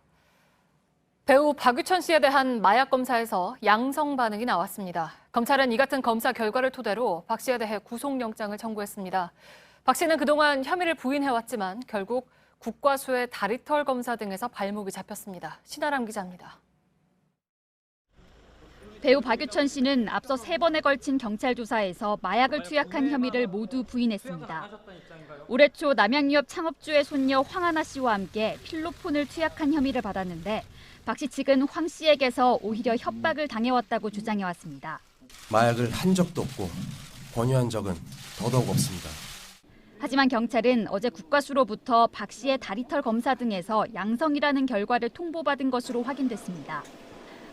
배우 박유천 씨에 대한 마약 검사에서 양성 반응이 나왔습니다. 검찰은 이 같은 검사 결과를 토대로 박 씨에 대해 구속영장을 청구했습니다. 박 씨는 그동안 혐의를 부인해왔지만 결국 국과수의 다리털 검사 등에서 발목이 잡혔습니다. 신아람 기자입니다. 배우 박유천 씨는 앞서 3번에 걸친 경찰 조사에서 마약을 투약한 혐의를 모두 부인했습니다. 올해 초 남양유업 창업주의 손녀 황하나 씨와 함께 필로폰을 투약한 혐의를 받았는데 박 씨 측은 황 씨에게서 오히려 협박을 당해왔다고 주장해왔습니다. 마약을 한 적도 없고 권유한 적은 더더욱 없습니다. 하지만 경찰은 어제 국과수로부터 박 씨의 다리털 검사 등에서 양성이라는 결과를 통보받은 것으로 확인됐습니다.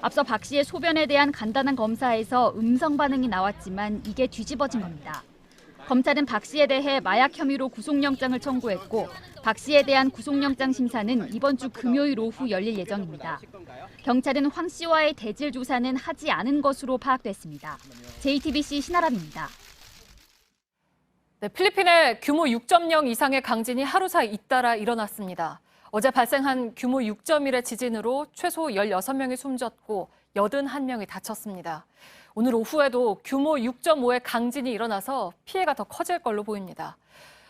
앞서 박 씨의 소변에 대한 간단한 검사에서 음성 반응이 나왔지만 이게 뒤집어진 겁니다. 검찰은 박 씨에 대해 마약 혐의로 구속영장을 청구했고 박 씨에 대한 구속영장 심사는 이번 주 금요일 오후 열릴 예정입니다. 경찰은 황 씨와의 대질 조사는 하지 않은 것으로 파악됐습니다. JTBC 신아람입니다. 네, 필리핀에 규모 6.0 이상의 강진이 하루 사이 잇따라 일어났습니다. 어제 발생한 규모 6.1의 지진으로 최소 16명이 숨졌고 81명이 다쳤습니다. 오늘 오후에도 규모 6.5의 강진이 일어나서 피해가 더 커질 걸로 보입니다.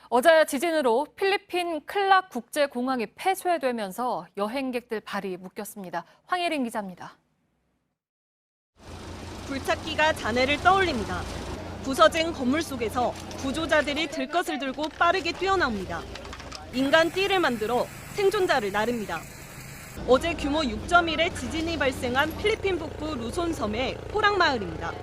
어제 지진으로 필리핀 클락 국제공항이 폐쇄되면서 여행객들 발이 묶였습니다. 황예린 기자입니다. 굴착기가 잔해를 떠올립니다. 부서진 건물 속에서 구조자들이 들것을 들고 빠르게 뛰어나옵니다. 인간 띠를 만들어 생존자를 나릅니다. 어제 규모 6.1의 지진이 발생한 필리핀 북부 루손섬의 호랑마을입니다.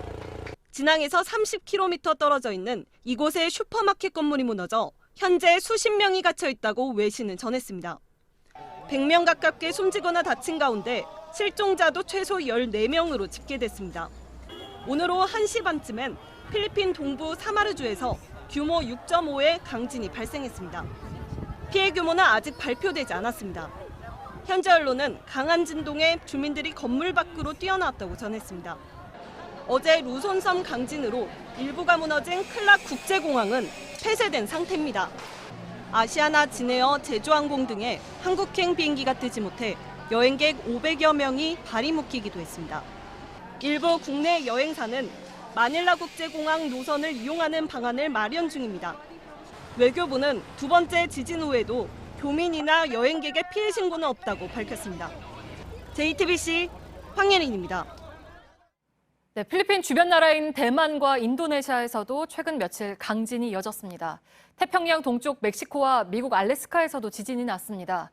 진앙에서 30km 떨어져 있는 이곳의 슈퍼마켓 건물이 무너져 현재 수십 명이 갇혀 있다고 외신은 전했습니다. 100명 가깝게 숨지거나 다친 가운데 실종자도 최소 14명으로 집계됐습니다. 오늘 오후 1시 반쯤엔 필리핀 동부 사마르주에서 규모 6.5의 강진이 발생했습니다. 피해 규모는 아직 발표되지 않았습니다. 현재 언론은 강한 진동에 주민들이 건물 밖으로 뛰어나왔다고 전했습니다. 어제 루손섬 강진으로 일부가 무너진 클락 국제공항은 폐쇄된 상태입니다. 아시아나, 진에어, 제주항공 등의 한국행 비행기가 뜨지 못해 여행객 500여 명이 발이 묶이기도 했습니다. 일부 국내 여행사는 마닐라 국제공항 노선을 이용하는 방안을 마련 중입니다. 외교부는 두 번째 지진 후에도 교민이나 여행객의 피해 신고는 없다고 밝혔습니다. JTBC 황예린입니다. 네, 필리핀 주변 나라인 대만과 인도네시아에서도 최근 며칠 강진이 이어졌습니다. 태평양 동쪽 멕시코와 미국 알래스카에서도 지진이 났습니다.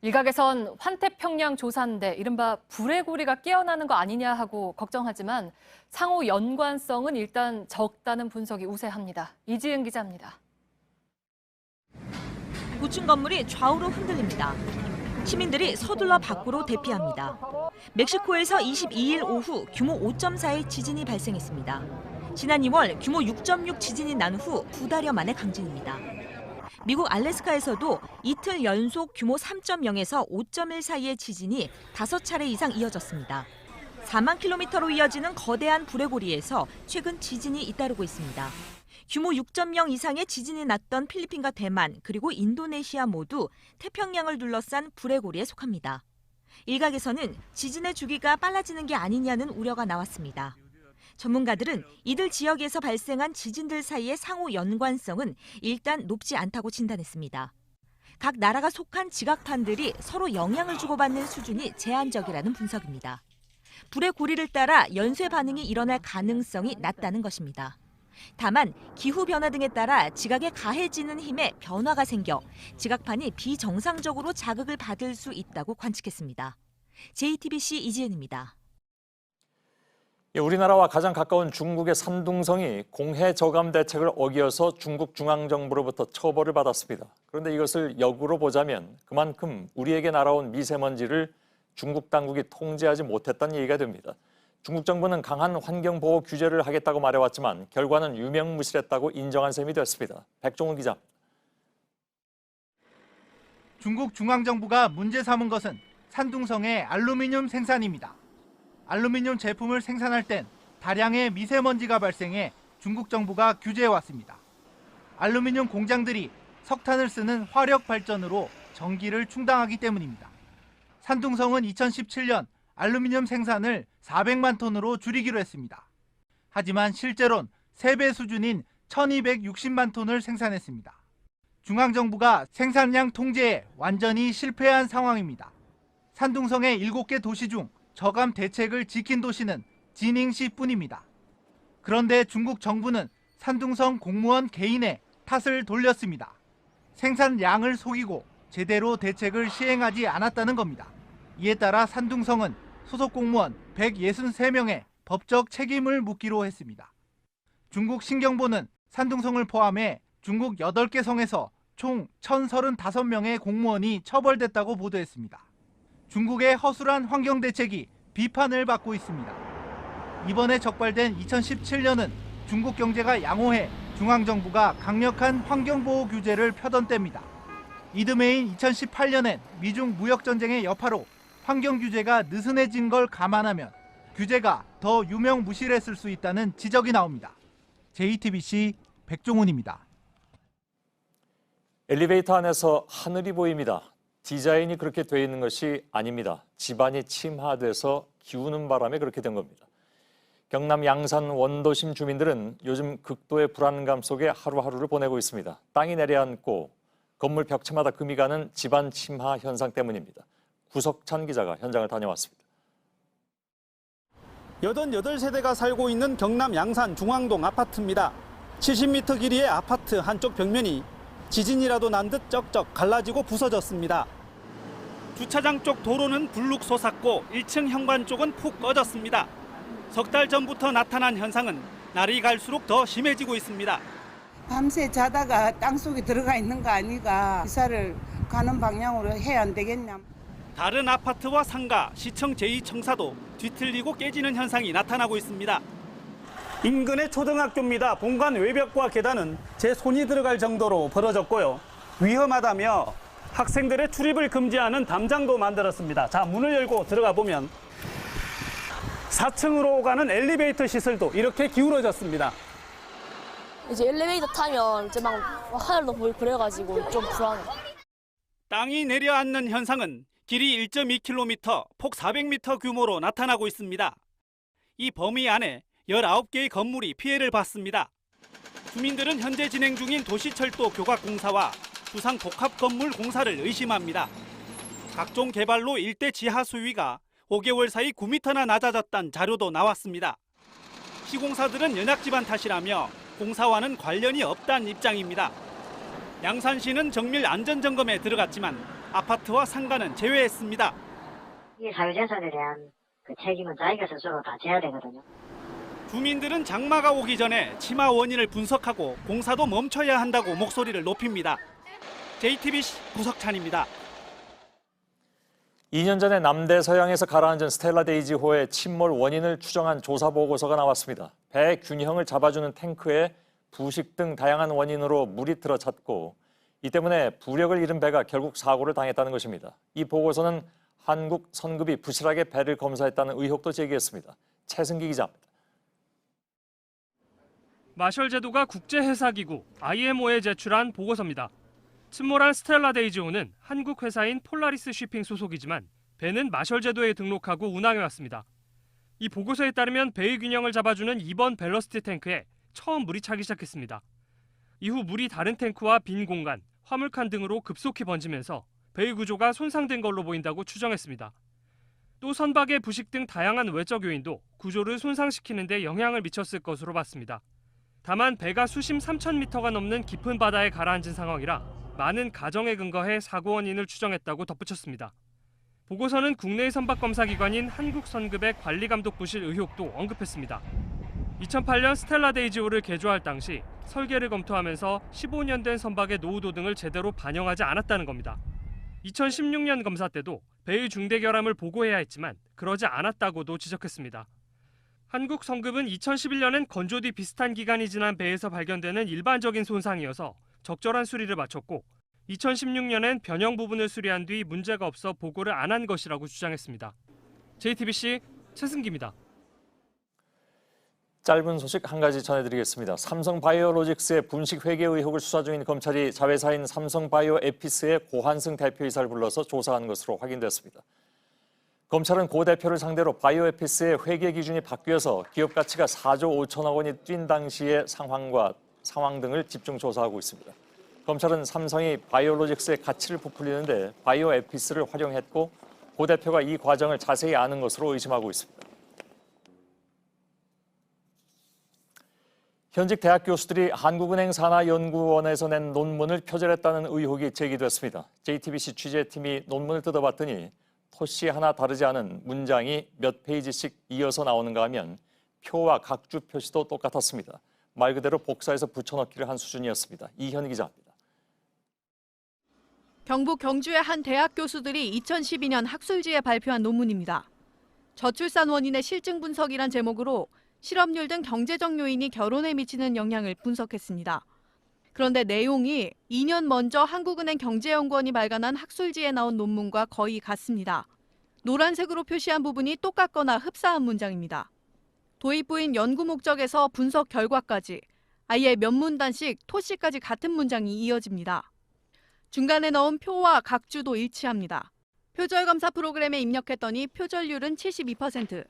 일각에선 환태평양 조산대, 이른바 불의 고리가 깨어나는 거 아니냐 하고 걱정하지만 상호 연관성은 일단 적다는 분석이 우세합니다. 이지은 기자입니다. 고층 건물이 좌우로 흔들립니다. 시민들이 서둘러 밖으로 대피합니다. 멕시코에서 22일 오후 규모 5.4의 지진이 발생했습니다. 지난 2월 규모 6.6 지진이 난 후 2달여 만의 강진입니다. 미국 알래스카에서도 이틀 연속 규모 3.0에서 5.1 사이의 지진이 5차례 이상 이어졌습니다. 4만 킬로미터로 이어지는 거대한 불의 고리에서 최근 지진이 잇따르고 있습니다. 규모 6.0 이상의 지진이 났던 필리핀과 대만 그리고 인도네시아 모두 태평양을 둘러싼 불의 고리에 속합니다. 일각에서는 지진의 주기가 빨라지는 게 아니냐는 우려가 나왔습니다. 전문가들은 이들 지역에서 발생한 지진들 사이의 상호 연관성은 일단 높지 않다고 진단했습니다. 각 나라가 속한 지각판들이 서로 영향을 주고받는 수준이 제한적이라는 분석입니다. 불의 고리를 따라 연쇄 반응이 일어날 가능성이 낮다는 것입니다. 다만 기후 변화 등에 따라 지각에 가해지는 힘에 변화가 생겨 지각판이 비정상적으로 자극을 받을 수 있다고 관측했습니다. JTBC 이지은입니다. 우리나라와 가장 가까운 중국의 산둥성이 공해 저감 대책을 어겨서 중국 중앙정부로부터 처벌을 받았습니다. 그런데 이것을 역으로 보자면 그만큼 우리에게 날아온 미세먼지를 중국 당국이 통제하지 못했다는 얘기가 됩니다. 중국 정부는 강한 환경보호 규제를 하겠다고 말해왔지만 결과는 유명무실했다고 인정한 셈이 됐습니다. 백종훈 기자. 중국 중앙정부가 문제 삼은 것은 산둥성의 알루미늄 생산입니다. 알루미늄 제품을 생산할 땐 다량의 미세먼지가 발생해 중국 정부가 규제해왔습니다. 알루미늄 공장들이 석탄을 쓰는 화력 발전으로 전기를 충당하기 때문입니다. 산둥성은 2017년 알루미늄 생산을 400만 톤으로 줄이기로 했습니다. 하지만 실제로는 3배 수준인 1260만 톤을 생산했습니다. 중앙정부가 생산량 통제에 완전히 실패한 상황입니다. 산둥성의 7개 도시 중 저감 대책을 지킨 도시는 지닝시뿐입니다. 그런데 중국 정부는 산둥성 공무원 개인의 탓을 돌렸습니다. 생산량을 속이고 제대로 대책을 시행하지 않았다는 겁니다. 이에 따라 산둥성은 소속 공무원 163명의 법적 책임을 묻기로 했습니다. 중국 신경보는 산둥성을 포함해 중국 8개 성에서 총 1035명의 공무원이 처벌됐다고 보도했습니다. 중국의 허술한 환경 대책이 비판을 받고 있습니다. 이번에 적발된 2017년은 중국 경제가 양호해 중앙정부가 강력한 환경보호 규제를 펴던 때입니다. 이듬해인 2018년엔 미중 무역전쟁의 여파로 환경 규제가 느슨해진 걸 감안하면 규제가 더 유명무실했을 수 있다는 지적이 나옵니다. JTBC 백종훈입니다. 엘리베이터 안에서 하늘이 보입니다. 디자인이 그렇게 돼 있는 것이 아닙니다. 집안이 침하돼서 기우는 바람에 그렇게 된 겁니다. 경남 양산 원도심 주민들은 요즘 극도의 불안감 속에 하루하루를 보내고 있습니다. 땅이 내려앉고 건물 벽체마다 금이 가는 집안 침하 현상 때문입니다. 구석찬 기자가 현장을 다녀왔습니다. 88세대가 살고 있는 경남 양산 중앙동 아파트입니다. 70m 길이의 아파트 한쪽 벽면이 지진이라도 난 듯 쩍쩍 갈라지고 부서졌습니다. 주차장 쪽 도로는 불룩 솟았고 1층 현관 쪽은 푹 꺼졌습니다. 석 달 전부터 나타난 현상은 날이 갈수록 더 심해지고 있습니다. 밤새 자다가 땅속에 들어가 있는 거 아니가 이사를 가는 방향으로 해야 안 되겠냐. 다른 아파트와 상가, 시청 제2청사도 뒤틀리고 깨지는 현상이 나타나고 있습니다. 인근의 초등학교입니다. 본관 외벽과 계단은 제 손이 들어갈 정도로 벌어졌고요. 위험하다며 학생들의 출입을 금지하는 담장도 만들었습니다. 자, 문을 열고 들어가 보면 4층으로 가는 엘리베이터 시설도 이렇게 기울어졌습니다. 이제 엘리베이터 타면 이제 막 하늘도 보이고 그래가지고 좀 불안해. 땅이 내려앉는 현상은 길이 1.2km, 폭 400m 규모로 나타나고 있습니다. 이 범위 안에 19개의 건물이 피해를 봤습니다. 주민들은 현재 진행 중인 도시철도 교각공사와 두상 복합건물 공사를 의심합니다. 각종 개발로 일대 지하 수위가 5개월 사이 9m나 낮아졌다는 자료도 나왔습니다. 시공사들은 연약지반 탓이라며 공사와는 관련이 없다는 입장입니다. 양산시는 정밀 안전점검에 들어갔지만 아파트와 상가는 제외했습니다. 이 사유재산에 대한 책임은 자기가 스스로 다 져야 되거든요. 주민들은 장마가 오기 전에 침하 원인을 분석하고 공사도 멈춰야 한다고 목소리를 높입니다. JTBC 구석찬입니다. 2년 전에 남대서양에서 가라앉은 스텔라 데이지호의 침몰 원인을 추정한 조사 보고서가 나왔습니다. 배 균형을 잡아주는 탱크에 부식 등 다양한 원인으로 물이 들어찼고 이 때문에 부력을 잃은 배가 결국 사고를 당했다는 것입니다. 이 보고서는 한국 선급이 부실하게 배를 검사했다는 의혹도 제기했습니다. 최승기 기자입니다. 마셜 제도가 국제해사기구 IMO에 제출한 보고서입니다. 침몰한 스텔라 데이지호는 한국 회사인 폴라리스 쉬핑 소속이지만 배는 마셜 제도에 등록하고 운항해왔습니다. 이 보고서에 따르면 배의 균형을 잡아주는 2번 밸러스트 탱크에 처음 물이 차기 시작했습니다. 이후 물이 다른 탱크와 빈 공간, 화물칸 등으로 급속히 번지면서 배의 구조가 손상된 걸로 보인다고 추정했습니다. 또 선박의 부식 등 다양한 외적 요인도 구조를 손상시키는 데 영향을 미쳤을 것으로 봤습니다. 다만 배가 수심 3,000m가 넘는 깊은 바다에 가라앉은 상황이라 많은 가정에 근거해 사고 원인을 추정했다고 덧붙였습니다. 보고서는 국내의 선박검사기관인 한국선급의 관리감독 부실 의혹도 언급했습니다. 2008년 스텔라 데이지호를 개조할 당시 설계를 검토하면서 15년 된 선박의 노후도 등을 제대로 반영하지 않았다는 겁니다. 2016년 검사 때도 배의 중대 결함을 보고해야 했지만 그러지 않았다고도 지적했습니다. 한국 선급은 2011년엔 건조 뒤 비슷한 기간이 지난 배에서 발견되는 일반적인 손상이어서 적절한 수리를 마쳤고 2016년엔 변형 부분을 수리한 뒤 문제가 없어 보고를 안 한 것이라고 주장했습니다. JTBC 최승기입니다. 짧은 소식 한 가지 전해드리겠습니다. 삼성바이오로직스의 분식 회계 의혹을 수사 중인 검찰이 자회사인 삼성바이오에피스의 고한승 대표이사를 불러서 조사한 것으로 확인됐습니다. 검찰은 고 대표를 상대로 바이오에피스의 회계 기준이 바뀌어서 기업 가치가 4조 5천억 원이 뛴 당시의 상황 등을 집중 조사하고 있습니다. 검찰은 삼성이 바이오로직스의 가치를 부풀리는데 바이오에피스를 활용했고 고 대표가 이 과정을 자세히 아는 것으로 의심하고 있습니다. 현직 대학 교수들이 한국은행 산하연구원에서 낸 논문을 표절했다는 의혹이 제기됐습니다. JTBC 취재팀이 논문을 뜯어봤더니 토씨 하나 다르지 않은 문장이 몇 페이지씩 이어서 나오는가 하면 표와 각주 표시도 똑같았습니다. 말 그대로 복사해서 붙여넣기를 한 수준이었습니다. 이현 기자입니다. 경북 경주의 한 대학 교수들이 2012년 학술지에 발표한 논문입니다. 저출산 원인의 실증 분석이란 제목으로 실업률 등 경제적 요인이 결혼에 미치는 영향을 분석했습니다. 그런데 내용이 2년 먼저 한국은행 경제연구원이 발간한 학술지에 나온 논문과 거의 같습니다. 노란색으로 표시한 부분이 똑같거나 흡사한 문장입니다. 도입부인 연구 목적에서 분석 결과까지 아예 몇 문단씩 토씨까지 같은 문장이 이어집니다. 중간에 넣은 표와 각주도 일치합니다. 표절검사 프로그램에 입력했더니 표절률은 72%.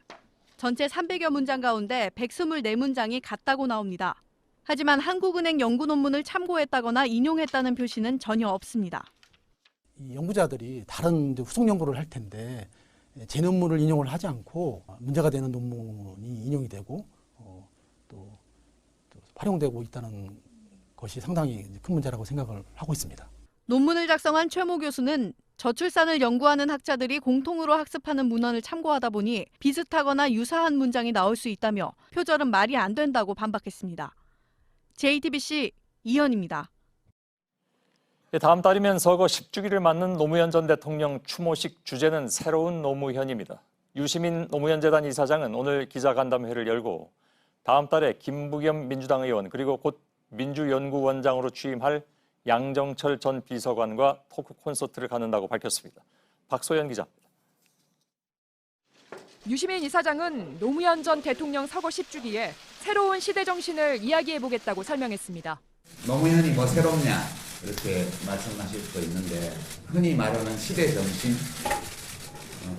전체 300여 문장 가운데 124문장이 같다고 나옵니다. 하지만 한국은행 연구 논문을 참고했다거나 인용했다는 표시는 전혀 없습니다. 이 연구자들이 다른 후속 연구를 할 텐데 제 논문을 인용을 하지 않고 문제가 되는 논문이 인용이 되고 또 활용되고 있다는 것이 상당히 큰 문제라고 생각을 하고 있습니다. 논문을 작성한 최모 교수는 저출산을 연구하는 학자들이 공통으로 학습하는 문헌을 참고하다 보니 비슷하거나 유사한 문장이 나올 수 있다며 표절은 말이 안 된다고 반박했습니다. JTBC 이현입니다. 다음 달이면 서거 10주기를 맞는 노무현 전 대통령 추모식 주제는 새로운 노무현입니다. 유시민 노무현재단 이사장은 오늘 기자간담회를 열고 다음 달에 김부겸 민주당 의원 그리고 곧 민주연구원장으로 취임할 양정철 전 비서관과 토크 콘서트를 갖는다고 밝혔습니다. 박소연 기자입니다. 유시민 이사장은 노무현 전 대통령 서거 10주기에 새로운 시대 정신을 이야기해보겠다고 설명했습니다. 노무현이 뭐 새롭냐 이렇게 말씀하실 수도 있는데 흔히 말하는 시대 정신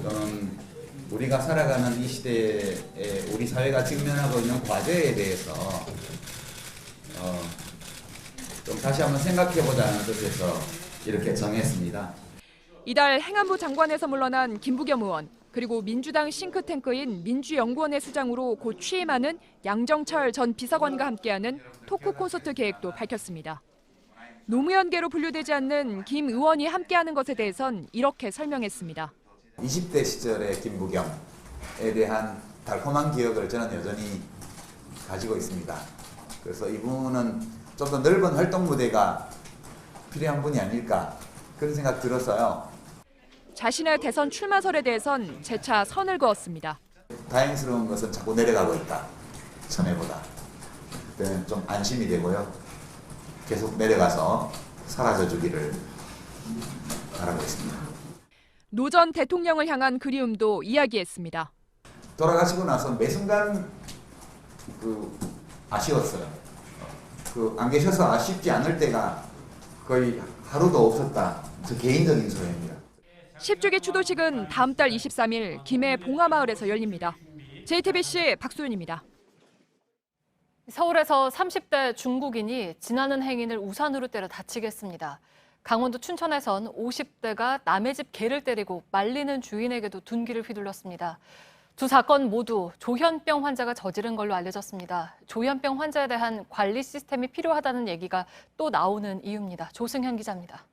또는 우리가 살아가는 이 시대에 우리 사회가 직면하고 있는 과제에 대해서 좀 다시 한번 생각해보자는 뜻에서 이렇게 정했습니다. 이달 행안부 장관에서 물러난 김부겸 의원, 그리고 민주당 싱크탱크인 민주연구원의 수장으로 곧 취임하는 양정철 전 비서관과 함께하는 토크 콘서트 계획도 밝혔습니다. 노무현계로 분류되지 않는 김 의원이 함께하는 것에 대해선 이렇게 설명했습니다. 20대 시절의 김부겸에 대한 달콤한 기억을 저는 여전히 가지고 있습니다. 그래서 이분은 좀 더 넓은 활동 무대가 필요한 분이 아닐까 그런 생각 들었어요. 자신의 대선 출마설에 대해선 재차 선을 그었습니다. 다행스러운 것은 자꾸 내려가고 있다. 전에보다. 그때는 좀 안심이 되고요. 계속 내려가서 사라져 주기를 바라고 있습니다. 노 전 대통령을 향한 그리움도 이야기했습니다. 돌아가시고 나서 매 순간 아쉬웠어요. 안 계셔서 아쉽지 않을 때가 거의 하루도 없었다. 저 개인적인 소회입니다. 10주기 추도식은 다음 달 23일 김해 봉하마을에서 열립니다. JTBC 박소윤입니다. 서울에서 30대 중국인이 지나는 행인을 우산으로 때려 다치게 했습니다. 강원도 춘천에선 50대가 남의 집 개를 때리고 말리는 주인에게도 둔기를 휘둘렀습니다. 두 사건 모두 조현병 환자가 저지른 걸로 알려졌습니다. 조현병 환자에 대한 관리 시스템이 필요하다는 얘기가 또 나오는 이유입니다. 조승현 기자입니다.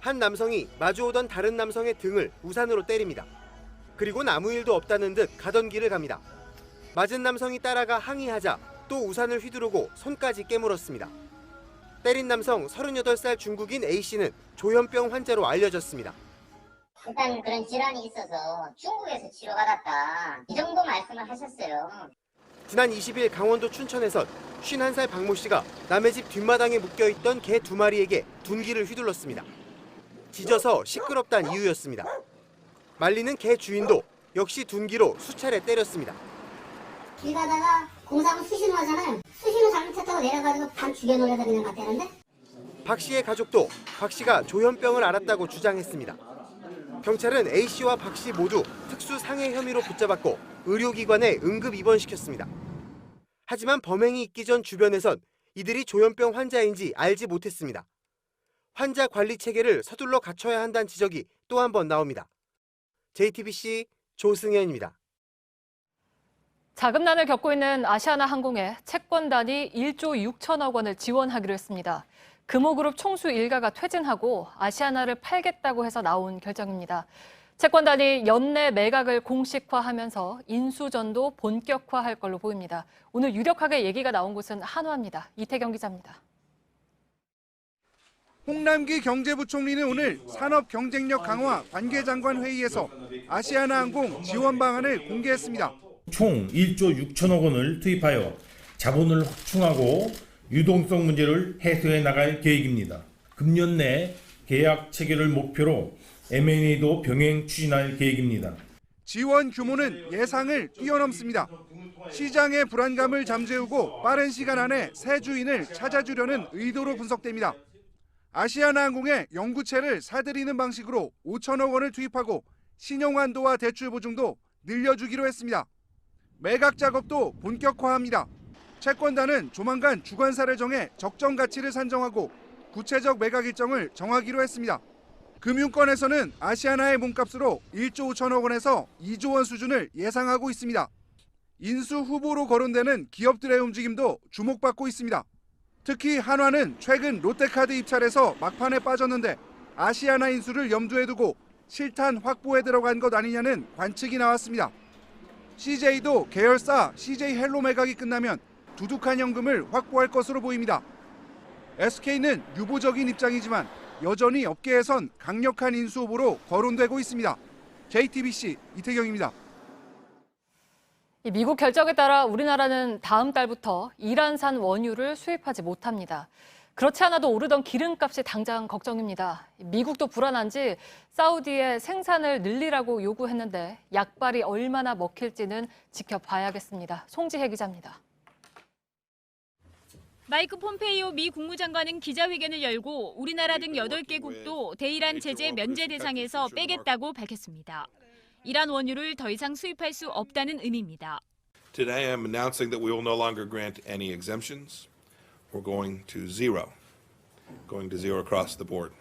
한 남성이 마주오던 다른 남성의 등을 우산으로 때립니다. 그리고는 아무 일도 없다는 듯 가던 길을 갑니다. 맞은 남성이 따라가 항의하자 또 우산을 휘두르고 손까지 깨물었습니다. 때린 남성 38살 중국인 A씨는 조현병 환자로 알려졌습니다. 일단 그런 질환이 있어서 중국에서 치료받았다. 이 정도 말씀을 하셨어요. 지난 20일 강원도 춘천에선 51살 박모 씨가 남의 집 뒷마당에 묶여있던 개 2마리에게 둔기를 휘둘렀습니다. 짖어서 시끄럽다는 이유였습니다. 말리는 개 주인도 역시 둔기로 수차례 때렸습니다. 길 가다가 공사하면 수신호 하잖아요. 수신호 잘못했다고 내려가지고 반 죽여놓으려다 그냥 갔다는데? 박 씨의 가족도 박 씨가 조현병을 앓았다고 주장했습니다. 경찰은 A 씨와 박 씨 모두 특수 상해 혐의로 붙잡았고 의료기관에 응급 입원시켰습니다. 하지만 범행이 있기 전 주변에선 이들이 조현병 환자인지 알지 못했습니다. 환자 관리 체계를 서둘러 갖춰야 한다는 지적이 또 한 번 나옵니다. JTBC 조승현입니다. 자금난을 겪고 있는 아시아나항공에 채권단이 1조 6천억 원을 지원하기로 했습니다. 금호그룹 총수 일가가 퇴진하고 아시아나를 팔겠다고 해서 나온 결정입니다. 채권단이 연내 매각을 공식화하면서 인수전도 본격화할 걸로 보입니다. 오늘 유력하게 얘기가 나온 곳은 한화입니다. 이태경 기자입니다. 홍남기 경제부총리는 오늘 산업경쟁력 강화 관계장관 회의에서 아시아나항공 지원 방안을 공개했습니다. 총 1조 6천억 원을 투입하여 자본을 확충하고 유동성 문제를 해소해 나갈 계획입니다. 금년 내 계약 체결을 목표로 M&A도 병행 추진할 계획입니다. 지원 규모는 예상을 뛰어넘습니다. 시장의 불안감을 잠재우고 빠른 시간 안에 새 주인을 찾아주려는 의도로 분석됩니다. 아시아나항공의 영구채를 사들이는 방식으로 5천억 원을 투입하고 신용한도와 대출 보증도 늘려주기로 했습니다. 매각 작업도 본격화합니다. 채권단은 조만간 주관사를 정해 적정 가치를 산정하고 구체적 매각 일정을 정하기로 했습니다. 금융권에서는 아시아나의 몸값으로 1조 5천억 원에서 2조 원 수준을 예상하고 있습니다. 인수 후보로 거론되는 기업들의 움직임도 주목받고 있습니다. 특히 한화는 최근 롯데카드 입찰에서 막판에 빠졌는데 아시아나 인수를 염두에 두고 실탄 확보에 들어간 것 아니냐는 관측이 나왔습니다. CJ도 계열사 CJ헬로 매각이 끝나면 두둑한 현금을 확보할 것으로 보입니다. SK는 유보적인 입장이지만 여전히 업계에선 강력한 인수 후보로 거론되고 있습니다. JTBC 이태경입니다. 미국 결정에 따라 우리나라는 다음 달부터 이란산 원유를 수입하지 못합니다. 그렇지 않아도 오르던 기름값이 당장 걱정입니다. 미국도 불안한지 사우디에 생산을 늘리라고 요구했는데 약발이 얼마나 먹힐지는 지켜봐야겠습니다. 송지혜 기자입니다. 마이크 폼페이오 미 국무장관은 기자회견을 열고 우리나라 등 8개국도 대이란 제재 면제 대상에서 빼겠다고 밝혔습니다. 이란 원유를 더 이상 수입할 수 없다는 의미입니다. Today I am announcing that we will no longer grant any exemptions. We're going to zero across the board.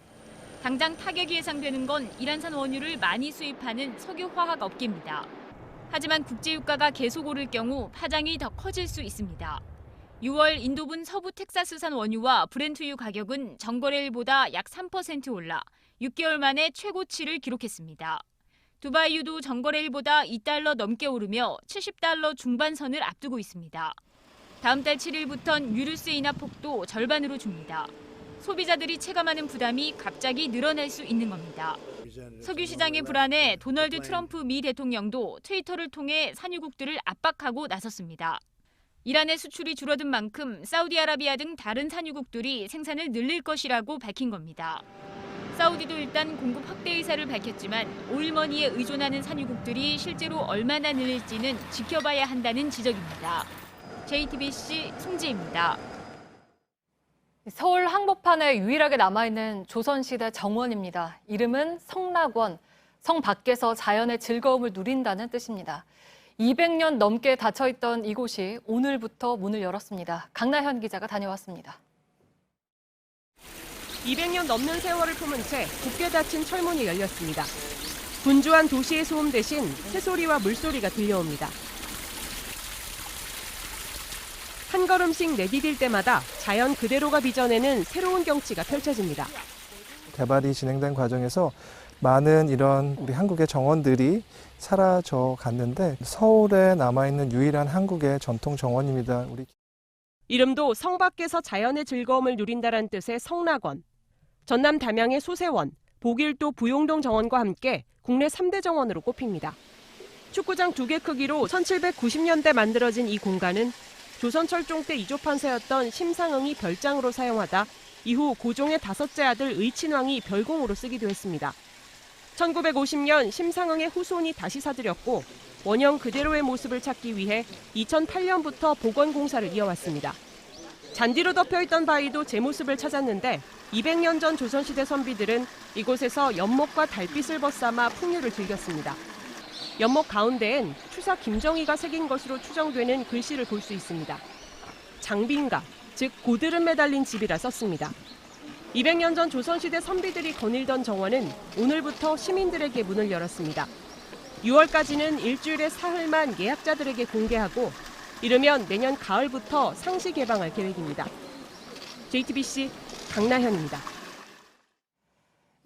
당장 타격이 예상되는 건 이란산 원유를 많이 수입하는 석유화학 업계입니다. 하지만 국제유가가 계속 오를 경우 파장이 더 커질 수 있습니다. 6월 인도분 서부 텍사스산 원유와 브렌트유 가격은 전거래일보다 약 3% 올라 6개월 만에 최고치를 기록했습니다. 두바이유도 전거래일보다 $2 넘게 오르며 $70 중반선을 앞두고 있습니다. 다음 달 7일부턴 유류세 인하폭도 절반으로 줍니다. 소비자들이 체감하는 부담이 갑자기 늘어날 수 있는 겁니다. 석유 시장의 불안에 도널드 트럼프 미 대통령도 트위터를 통해 산유국들을 압박하고 나섰습니다. 이란의 수출이 줄어든 만큼 사우디아라비아 등 다른 산유국들이 생산을 늘릴 것이라고 밝힌 겁니다. 사우디도 일단 공급 확대 의사를 밝혔지만 오일머니에 의존하는 산유국들이 실제로 얼마나 늘릴지는 지켜봐야 한다는 지적입니다. JTBC 송지혜입니다. 서울 한복판에 유일하게 남아있는 조선시대 정원입니다. 이름은 성락원, 성 밖에서 자연의 즐거움을 누린다는 뜻입니다. 200년 넘게 닫혀있던 이곳이 오늘부터 문을 열었습니다. 강나현 기자가 다녀왔습니다. 200년 넘는 세월을 품은 채 굳게 닫힌 철문이 열렸습니다. 분주한 도시의 소음 대신 새소리와 물소리가 들려옵니다. 한 걸음씩 내디딜 때마다 자연 그대로가 빚어내는 새로운 경치가 펼쳐집니다. 개발이 진행된 과정에서 많은 이런 우리 한국의 정원들이 사라져 갔는데 서울에 남아있는 유일한 한국의 전통 정원입니다. 이름도 성 밖에서 자연의 즐거움을 누린다란 뜻의 성락원. 전남 담양의 소세원, 보길도 부용동 정원과 함께 국내 3대 정원으로 꼽힙니다. 축구장 2개 크기로 1790년대 만들어진 이 공간은 조선 철종 때 이조판서였던 심상응이 별장으로 사용하다 이후 고종의 5째 아들 의친왕이 별공으로 쓰기도 했습니다. 1950년 심상응의 후손이 다시 사들였고 원형 그대로의 모습을 찾기 위해 2008년부터 복원 공사를 이어왔습니다. 잔디로 덮여있던 바위도 제 모습을 찾았는데 200년 전 조선시대 선비들은 이곳에서 연못과 달빛을 벗삼아 풍류를 즐겼습니다. 연못 가운데엔 추사 김정희가 새긴 것으로 추정되는 글씨를 볼 수 있습니다. 장빈가, 즉 고드름 매달린 집이라 썼습니다. 200년 전 조선시대 선비들이 거닐던 정원은 오늘부터 시민들에게 문을 열었습니다. 6월까지는 일주일에 사흘만 예약자들에게 공개하고 이르면 내년 가을부터 상시 개방할 계획입니다. JTBC 강나현입니다.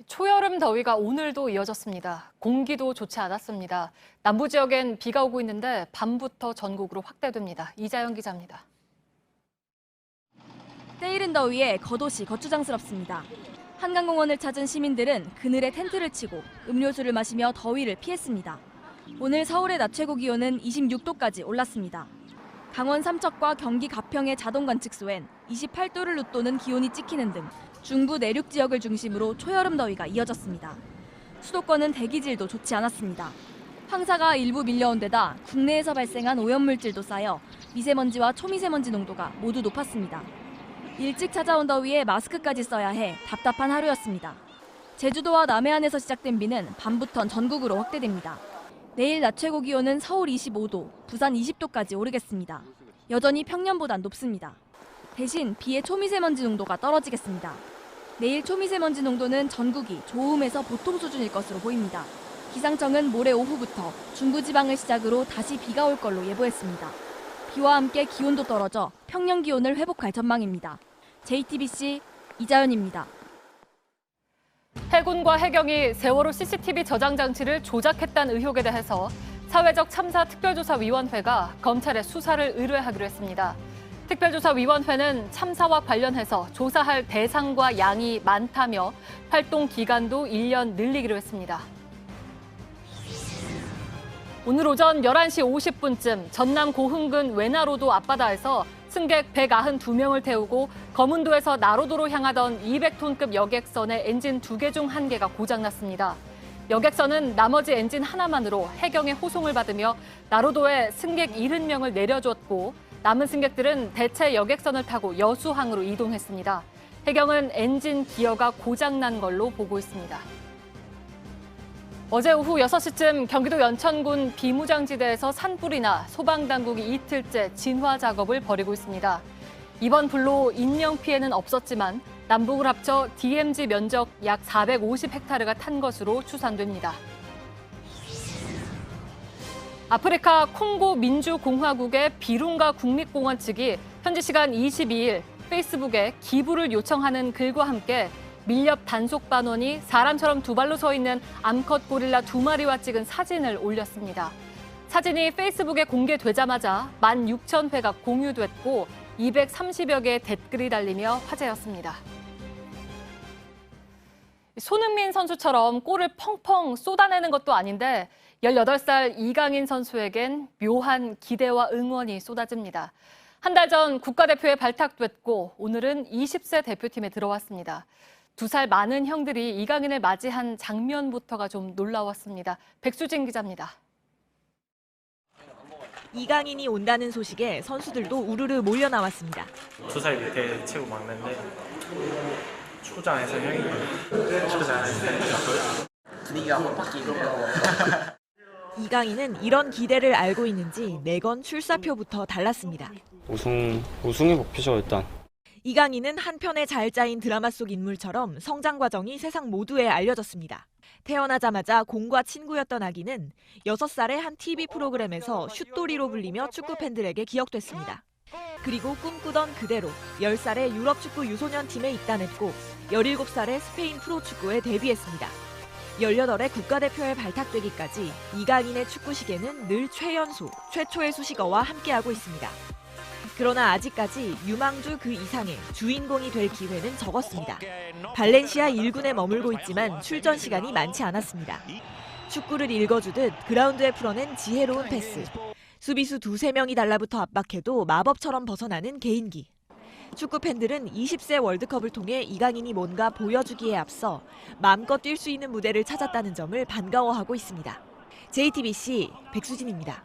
초여름 더위가 오늘도 이어졌습니다. 공기도 좋지 않았습니다. 남부 지역엔 비가 오고 있는데 밤부터 전국으로 확대됩니다. 이자연 기자입니다. 때이른 더위에 겉옷이 거추장스럽습니다. 한강공원을 찾은 시민들은 그늘에 텐트를 치고 음료수를 마시며 더위를 피했습니다. 오늘 서울의 낮 최고 기온은 26도까지 올랐습니다. 강원 삼척과 경기 가평의 자동 관측소엔 28도를 웃도는 기온이 찍히는 등 중부 내륙 지역을 중심으로 초여름 더위가 이어졌습니다. 수도권은 대기질도 좋지 않았습니다. 황사가 일부 밀려온 데다 국내에서 발생한 오염물질도 쌓여 미세먼지와 초미세먼지 농도가 모두 높았습니다. 일찍 찾아온 더위에 마스크까지 써야 해 답답한 하루였습니다. 제주도와 남해안에서 시작된 비는 밤부턴 전국으로 확대됩니다. 내일 낮 최고 기온은 서울 25도, 부산 20도까지 오르겠습니다. 여전히 평년보단 높습니다. 대신 비의 초미세먼지 농도가 떨어지겠습니다. 내일 초미세먼지 농도는 전국이 좋음에서 보통 수준일 것으로 보입니다. 기상청은 모레 오후부터 중부지방을 시작으로 다시 비가 올 걸로 예보했습니다. 비와 함께 기온도 떨어져 평년 기온을 회복할 전망입니다. JTBC 이자연입니다. 해군과 해경이 세월호 CCTV 저장 장치를 조작했다는 의혹에 대해서 사회적 참사 특별조사위원회가 검찰에 수사를 의뢰하기로 했습니다. 특별조사위원회는 참사와 관련해서 조사할 대상과 양이 많다며 활동 기간도 1년 늘리기로 했습니다. 오늘 오전 11시 50분쯤 전남 고흥군 외나로도 앞바다에서 승객 192명을 태우고 거문도에서 나로도로 향하던 200톤급 여객선의 엔진 2개 중 1개가 고장났습니다. 여객선은 나머지 엔진 하나만으로 해경의 호송을 받으며 나로도에 승객 70명을 내려줬고 남은 승객들은 대체 여객선을 타고 여수항으로 이동했습니다. 해경은 엔진 기어가 고장난 걸로 보고 있습니다. 어제 오후 6시쯤 경기도 연천군 비무장지대에서 산불이 나 소방당국이 이틀째 진화 작업을 벌이고 있습니다. 이번 불로 인명 피해는 없었지만 남북을 합쳐 DMZ 면적 약 450헥타르가 탄 것으로 추산됩니다. 아프리카 콩고 민주공화국의 비룬가 국립공원 측이 현지 시간 22일 페이스북에 기부를 요청하는 글과 함께 밀렵 단속 반원이 사람처럼 두 발로 서 있는 암컷 고릴라 2마리와 찍은 사진을 올렸습니다. 사진이 페이스북에 공개되자마자 16,000회가 공유됐고 230여 개의 댓글이 달리며 화제였습니다. 손흥민 선수처럼 골을 펑펑 쏟아내는 것도 아닌데 18살 이강인 선수에겐 묘한 기대와 응원이 쏟아집니다. 한 달 전 국가대표에 발탁됐고 오늘은 20세 대표팀에 들어왔습니다. 2살 많은 형들이 이강인을 맞이한 장면부터가 좀 놀라웠습니다. 백수진 기자입니다. 이강인이 온다는 소식에 선수들도 우르르 몰려 나왔습니다. 2살 밑에 치고 막는데 초장에서 형이 초장에서 분위기가 한번 바뀌네요. 이강인은 이런 기대를 알고 있는지 매건 출사표부터 달랐습니다. 우승이 목표죠 일단. 이강인은 한 편의 잘 짜인 드라마 속 인물처럼 성장 과정이 세상 모두에 알려졌습니다. 태어나자마자 공과 친구였던 아기는 6살의 한 TV 프로그램에서 슛돌이로 불리며 축구 팬들에게 기억됐습니다. 그리고 꿈꾸던 그대로 10살의 유럽 축구 유소년 팀에 입단했고 17살의 스페인 프로축구에 데뷔했습니다. 18의 국가대표에 발탁되기까지 이강인의 축구 시계는 늘 최연소, 최초의 수식어와 함께하고 있습니다. 그러나 아직까지 유망주 그 이상의 주인공이 될 기회는 적었습니다. 발렌시아 1군에 머물고 있지만 출전 시간이 많지 않았습니다. 축구를 읽어주듯 그라운드에 풀어낸 지혜로운 패스. 수비수 2-3명이 달라붙어 압박해도 마법처럼 벗어나는 개인기. 축구 팬들은 20세 월드컵을 통해 이강인이 뭔가 보여주기에 앞서 마음껏 뛸 수 있는 무대를 찾았다는 점을 반가워하고 있습니다. JTBC 백수진입니다.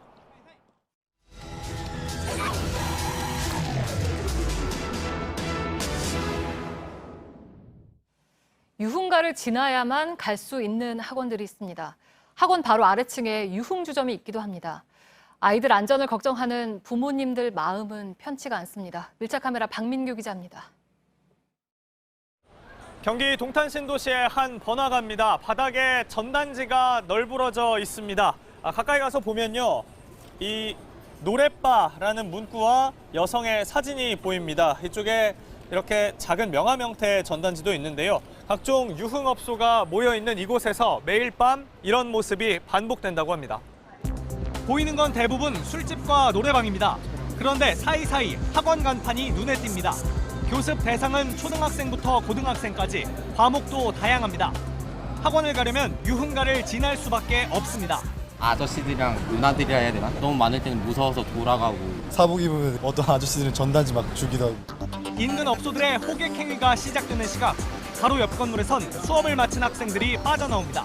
유흥가를 지나야만 갈 수 있는 학원들이 있습니다. 학원 바로 아래층에 유흥주점이 있기도 합니다. 아이들 안전을 걱정하는 부모님들 마음은 편치가 않습니다. 밀착 카메라 박민규 기자입니다. 경기 동탄 신도시의 한 번화가입니다. 바닥에 전단지가 널브러져 있습니다. 가까이 가서 보면요. 이 노랫바라는 문구와 여성의 사진이 보입니다. 이쪽에 이렇게 작은 명함 형태의 전단지도 있는데요. 각종 유흥업소가 모여있는 이곳에서 매일 밤 이런 모습이 반복된다고 합니다. 보이는 건 대부분 술집과 노래방입니다. 그런데 사이사이 학원 간판이 눈에 띕니다. 교습 대상은 초등학생부터 고등학생까지 과목도 다양합니다. 학원을 가려면 유흥가를 지날 수밖에 없습니다. 아저씨들이랑 누나들이라 해야 되나? 너무 많을 때는 무서워서 돌아가고. 사복 입으면 어떤 아저씨들은 전단지 막 주기도 하고. 인근 업소들의 호객 행위가 시작되는 시각, 바로 옆 건물에선 수업을 마친 학생들이 빠져나옵니다.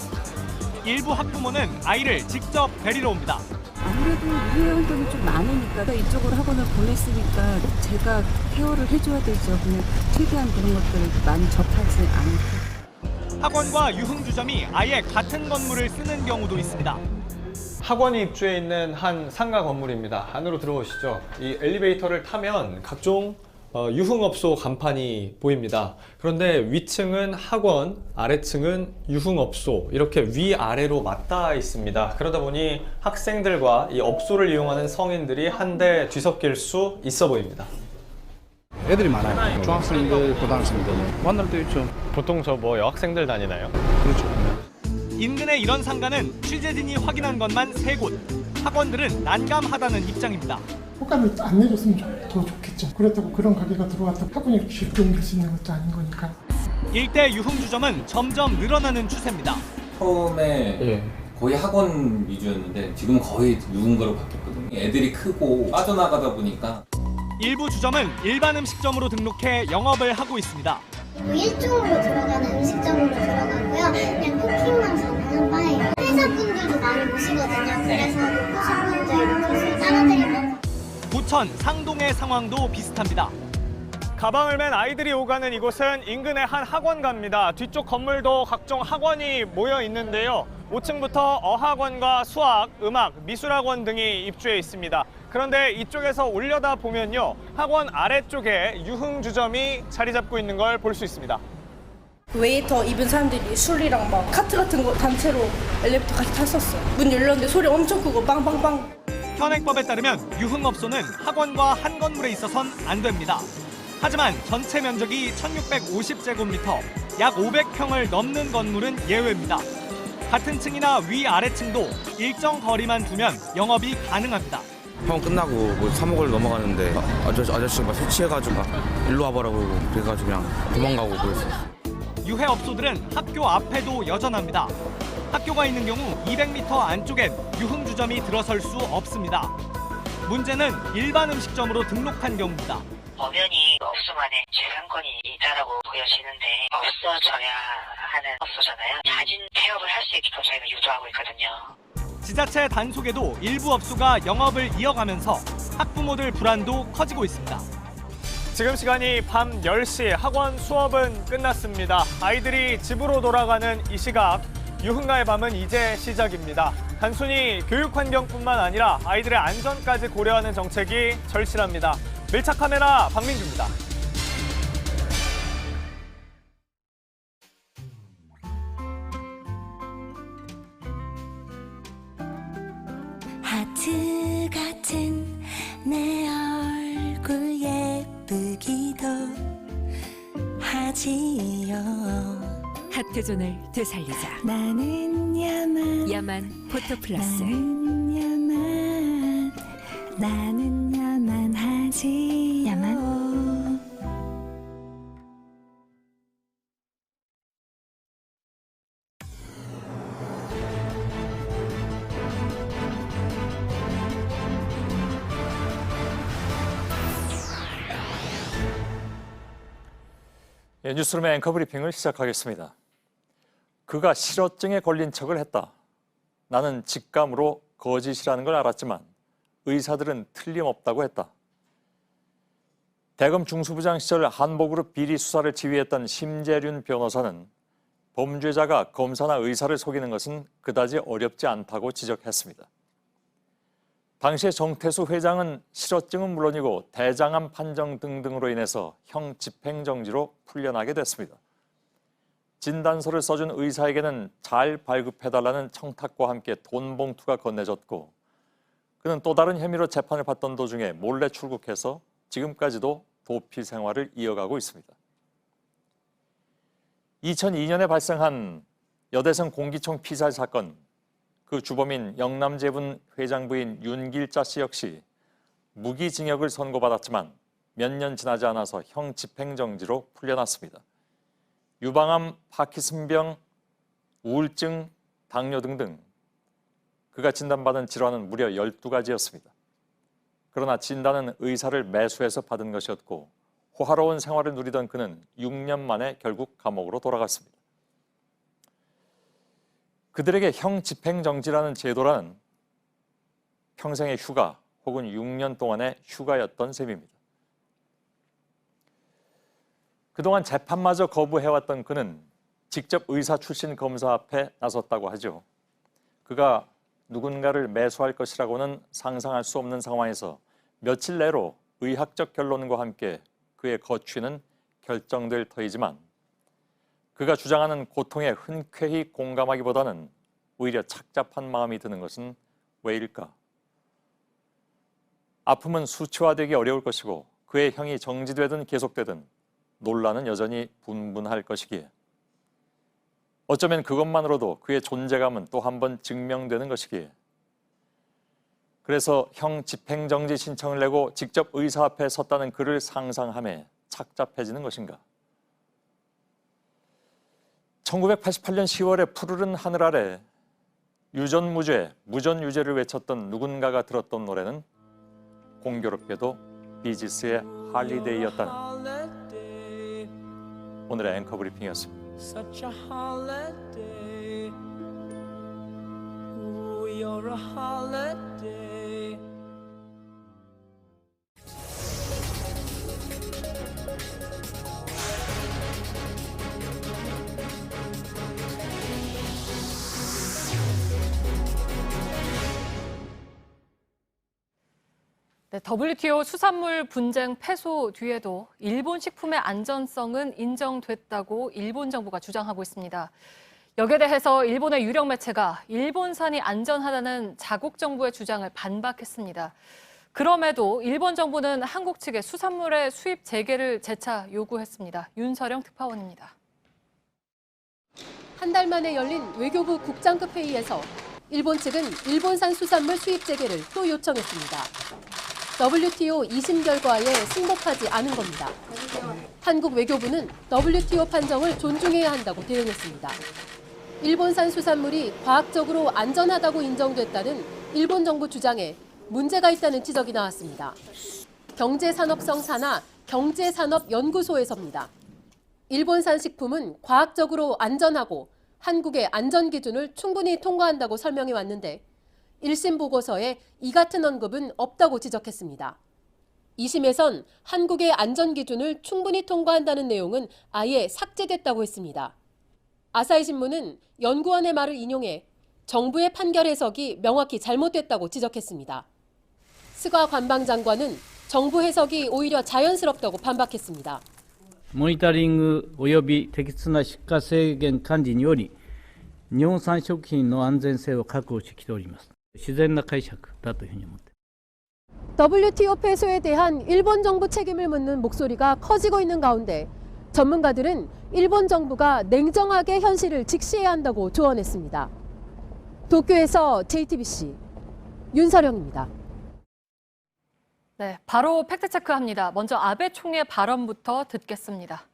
일부 학부모는 아이를 직접 데리러 옵니다. 아무래도 유해 활동이 좀 많으니까 이쪽으로 학원을 보냈으니까 제가 케어를 해줘야 되죠. 그냥 최대한 그런 것들을 많이 접하지 않고. 학원과 유흥주점이 아예 같은 건물을 쓰는 경우도 있습니다. 학원이 입주해 있는 한 상가 건물입니다. 안으로 들어오시죠. 이 엘리베이터를 타면 각종 유흥업소 간판이 보입니다. 그런데 위층은 학원, 아래층은 유흥업소, 이렇게 위아래로 맞닿아 있습니다. 그러다 보니 학생들과 이 업소를 이용하는 성인들이 한데 뒤섞일 수 있어 보입니다. 애들이 많아요. 중학생들, 고등학생들 만날 때 있죠. 보통 저 여학생들 다니나요? 그렇죠. 인근의 이런 상가는 취재진이 확인한 것만 3곳. 학원들은 난감하다는 입장입니다. 호감을 안 내줬으면 더 좋겠죠. 그렇다고 그런 가게가 들어왔다 학원이 쉽게 옮길 수 있는 것도 아닌 거니까. 일대 유흥주점은 점점 늘어나는 추세입니다. 처음에 거의 학원 위주였는데 지금은 거의 유흥가로 바뀌었거든요. 애들이 크고 빠져나가다 보니까. 일부 주점은 일반 음식점으로 등록해 영업을 하고 있습니다. 일종으로 들어가는 음식점으로 들어가고요. 그냥 쿠킹만 전하는 바예요. 회사분들도 많이 오시거든요. 그래서 먹고 싶은 분들 이렇게 따라드리면. 부천, 상동의 상황도 비슷합니다. 가방을 맨 아이들이 오가는 이곳은 인근의 한 학원가입니다. 뒤쪽 건물도 각종 학원이 모여 있는데요. 5층부터 어학원과 수학, 음악, 미술학원 등이 입주해 있습니다. 그런데 이쪽에서 올려다 보면요, 학원 아래쪽에 유흥주점이 자리 잡고 있는 걸 볼 수 있습니다. 웨이터 입은 사람들이 술이랑 막 카트 같은 거 단체로 엘리베이터 같이 탔었어. 문 열렸는데 소리 엄청 크고 빵빵빵. 현행법에 따르면 유흥업소는 학원과 한 건물에 있어선 안 됩니다. 하지만 전체 면적이 1650제곱미터, 약 500평을 넘는 건물은 예외입니다. 같은 층이나 위아래층도 일정 거리만 두면 영업이 가능합니다. 학원 끝나고 뭐 3호를 넘어가는데 아저씨가 막 술 취해가지고 막 일로 와보라고 그래가지고 그냥 도망가고 그랬어요. 유해업소들은 학교 앞에도 여전합니다. 학교가 있는 경우 200m 안쪽엔 유흥주점이 들어설 수 없습니다. 문제는 일반 음식점으로 등록한 경우입니다. 엄연히 업소만의 재산권이 있다라고 보여지는데 없어져야 하는 업소잖아요. 자진 폐업을 할 수 있게끔 저희가 유도하고 있거든요. 지자체 단속에도 일부 업소가 영업을 이어가면서 학부모들 불안도 커지고 있습니다. 지금 시간이 밤 10시, 학원 수업은 끝났습니다. 아이들이 집으로 돌아가는 이 시각, 유흥가의 밤은 이제 시작입니다. 단순히 교육 환경뿐만 아니라 아이들의 안전까지 고려하는 정책이 절실합니다. 밀착 카메라 박민규입니다. 하트 같은 내 얼굴 예쁘기도 하지요. 하트존을 되살리자. 나는 야만 포토플러스. 나는 야만하지. 야만. 예, 뉴스룸의 앵커 브리핑을 시작하겠습니다. 그가 실어증에 걸린 척을 했다. 나는 직감으로 거짓이라는 걸 알았지만 의사들은 틀림없다고 했다. 대검 중수부장 시절 한복그룹 비리 수사를 지휘했던 심재륜 변호사는 범죄자가 검사나 의사를 속이는 것은 그다지 어렵지 않다고 지적했습니다. 당시에 정태수 회장은 실어증은 물론이고 대장암 판정 등등으로 인해서 형 집행정지로 풀려나게 됐습니다. 진단서를 써준 의사에게는 잘 발급해달라는 청탁과 함께 돈 봉투가 건네졌고 그는 또 다른 혐의로 재판을 받던 도중에 몰래 출국해서 지금까지도 도피 생활을 이어가고 있습니다. 2002년에 발생한 여대성 공기총 피살 사건, 그 주범인 영남제분 회장 부인 윤길자 씨 역시 무기징역을 선고받았지만 몇 년 지나지 않아서 형 집행정지로 풀려났습니다. 유방암, 파킨슨병, 우울증, 당뇨 등등 그가 진단받은 질환은 무려 12가지였습니다. 그러나 진단은 의사를 매수해서 받은 것이었고 호화로운 생활을 누리던 그는 6년 만에 결국 감옥으로 돌아갔습니다. 그들에게 형 집행정지라는 제도라는 평생의 휴가 혹은 6년 동안의 휴가였던 셈입니다. 그동안 재판마저 거부해왔던 그는 직접 의사 출신 검사 앞에 나섰다고 하죠. 그가 누군가를 매수할 것이라고는 상상할 수 없는 상황에서 며칠 내로 의학적 결론과 함께 그의 거취는 결정될 터이지만 그가 주장하는 고통에 흔쾌히 공감하기보다는 오히려 착잡한 마음이 드는 것은 왜일까? 아픔은 수치화되기 어려울 것이고 그의 형이 정지되든 계속되든 논란은 여전히 분분할 것이기에 어쩌면 그것만으로도 그의 존재감은 또 한 번 증명되는 것이기에 그래서 형 집행정지 신청을 내고 직접 의사 앞에 섰다는 그를 상상함에 착잡해지는 것인가? 1988년 10월에 푸르른 하늘 아래 유전무죄, 무전유죄를 외쳤던 누군가가 들었던 노래는 공교롭게도 비지스의 할리데이였다는 오늘의 앵커 브리핑이었습니다. Such a holiday. Ooh, you're a holiday. 네, WTO 수산물 분쟁 패소 뒤에도 일본 식품의 안전성은 인정됐다고 일본 정부가 주장하고 있습니다. 여기에 대해서 일본의 유력 매체가 일본산이 안전하다는 자국 정부의 주장을 반박했습니다. 그럼에도 일본 정부는 한국 측의 수산물의 수입 재개를 재차 요구했습니다. 윤서령 특파원입니다. 한 달 만에 열린 외교부 국장급 회의에서 일본 측은 일본산 수산물 수입 재개를 또 요청했습니다. WTO 2심 결과에 승복하지 않은 겁니다. 한국 외교부는 WTO 판정을 존중해야 한다고 대응했습니다. 일본산 수산물이 과학적으로 안전하다고 인정됐다는 일본 정부 주장에 문제가 있다는 지적이 나왔습니다. 경제산업성 산하 경제산업연구소에서입니다. 일본산 식품은 과학적으로 안전하고 한국의 안전 기준을 충분히 통과한다고 설명해 왔는데 1심 보고서에 이 같은 언급은 없다고 지적했습니다. 2심에선 한국의 안전 기준을 충분히 통과한다는 내용은 아예 삭제됐다고 했습니다. 아사히 신문은 연구원의 말을 인용해 정부의 판결 해석이 명확히 잘못됐다고 지적했습니다. 스가 관방장관은 정부 해석이 오히려 자연스럽다고 반박했습니다. モニタリング及び適切な出荷制限管理により日本産食品の安全性を確保してきております。自然な解釈だというふうに思って。 WTO 패소에 대한 일본 정부 책임을 묻는 목소리가 커지고 있는 가운데 전문가들은 일본 정부가 냉정하게 현실을 직시해야 한다고 조언했습니다. 도쿄에서 JTBC 윤서령입니다. 네, 바로 팩트체크합니다. 먼저 아베 총리의 발언부터 듣겠습니다.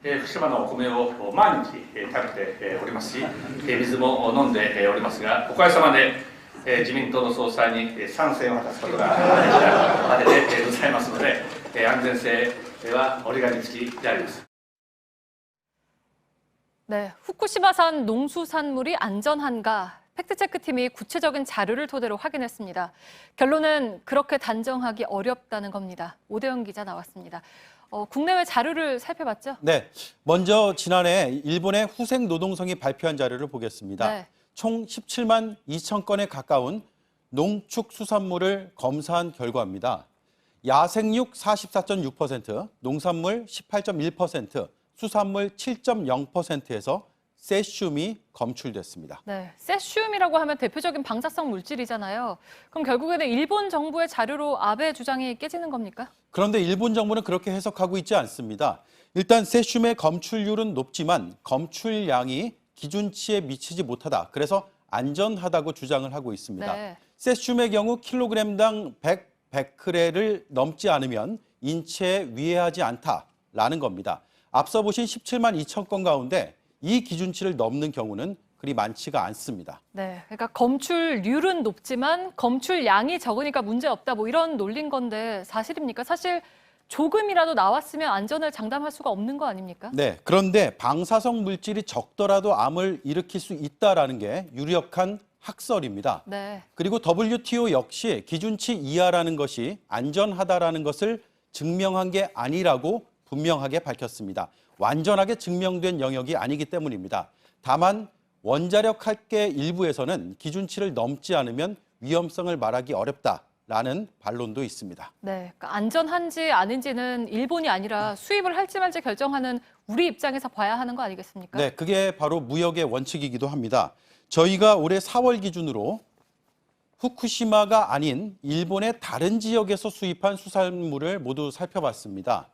福島のお米を毎日食べておりますし、水も飲んでおりますが、おかげさまで自民党の総裁に参戦を果たすことができたわけでございますので、安全性は折り紙付きであります。 네, 후쿠시마산 농수산물이 안전한가? 팩트체크팀이 구체적인 자료를 토대로 확인했습니다. 결론은 그렇게 단정하기 어렵다는 겁니다. 오대영 기자 나왔습니다. 국내외 자료를 살펴봤죠? 네, 먼저 지난해 일본의 후생 노동성이 발표한 자료를 보겠습니다. 네. 총 17만 2천 건에 가까운 농축수산물을 검사한 결과입니다. 야생육 44.6%, 농산물 18.1%, 수산물 7.0%에서 세슘이 검출됐습니다. 네, 세슘이라고 하면 대표적인 방사성 물질이잖아요. 그럼 결국에는 일본 정부의 자료로 아베 주장이 깨지는 겁니까? 그런데 일본 정부는 그렇게 해석하고 있지 않습니다. 일단 세슘의 검출률은 높지만 검출량이 기준치에 미치지 못하다. 그래서 안전하다고 주장을 하고 있습니다. 네. 세슘의 경우 킬로그램당 100베크렐을 넘지 않으면 인체에 위해하지 않다라는 겁니다. 앞서 보신 17만 2천 건 가운데 이 기준치를 넘는 경우는 그리 많지가 않습니다. 네, 그러니까 검출률은 높지만 검출량이 적으니까 문제없다 뭐 이런 논리인 건데 사실입니까? 사실 조금이라도 나왔으면 안전을 장담할 수가 없는 거 아닙니까? 네, 그런데 방사성 물질이 적더라도 암을 일으킬 수 있다라는 게 유력한 학설입니다. 네. 그리고 WTO 역시 기준치 이하라는 것이 안전하다라는 것을 증명한 게 아니라고 분명하게 밝혔습니다. 완전하게 증명된 영역이 아니기 때문입니다. 다만 원자력 학계 일부에서는 기준치를 넘지 않으면 위험성을 말하기 어렵다라는 반론도 있습니다. 네, 그러니까 안전한지 아닌지는 일본이 아니라 수입을 할지 말지 결정하는 우리 입장에서 봐야 하는 거 아니겠습니까? 네, 그게 바로 무역의 원칙이기도 합니다. 저희가 올해 4월 기준으로 후쿠시마가 아닌 일본의 다른 지역에서 수입한 수산물을 모두 살펴봤습니다.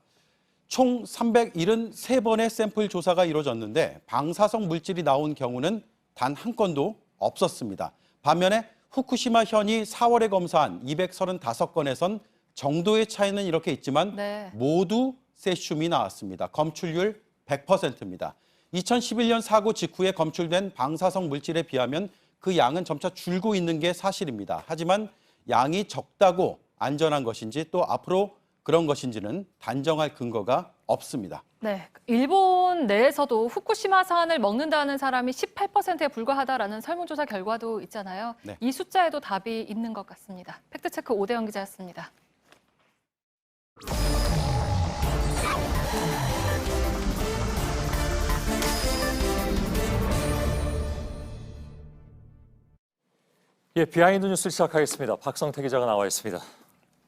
총 373번의 샘플 조사가 이루어졌는데 방사성 물질이 나온 경우는 단 한 건도 없었습니다. 반면에 후쿠시마 현이 4월에 검사한 235건에선 정도의 차이는 이렇게 있지만 네. 모두 세슘이 나왔습니다. 검출률 100%입니다. 2011년 사고 직후에 검출된 방사성 물질에 비하면 그 양은 점차 줄고 있는 게 사실입니다. 하지만 양이 적다고 안전한 것인지 또 앞으로 그런 것인지는 단정할 근거가 없습니다. 네, 일본 내에서도 후쿠시마산을 먹는다는 사람이 18%에 불과하다라는 설문조사 결과도 있잖아요. 네. 이 숫자에도 답이 있는 것 같습니다. 팩트체크 오대영 기자였습니다. 예, 비하인드 뉴스 시작하겠습니다. 박성태 기자가 나와 있습니다.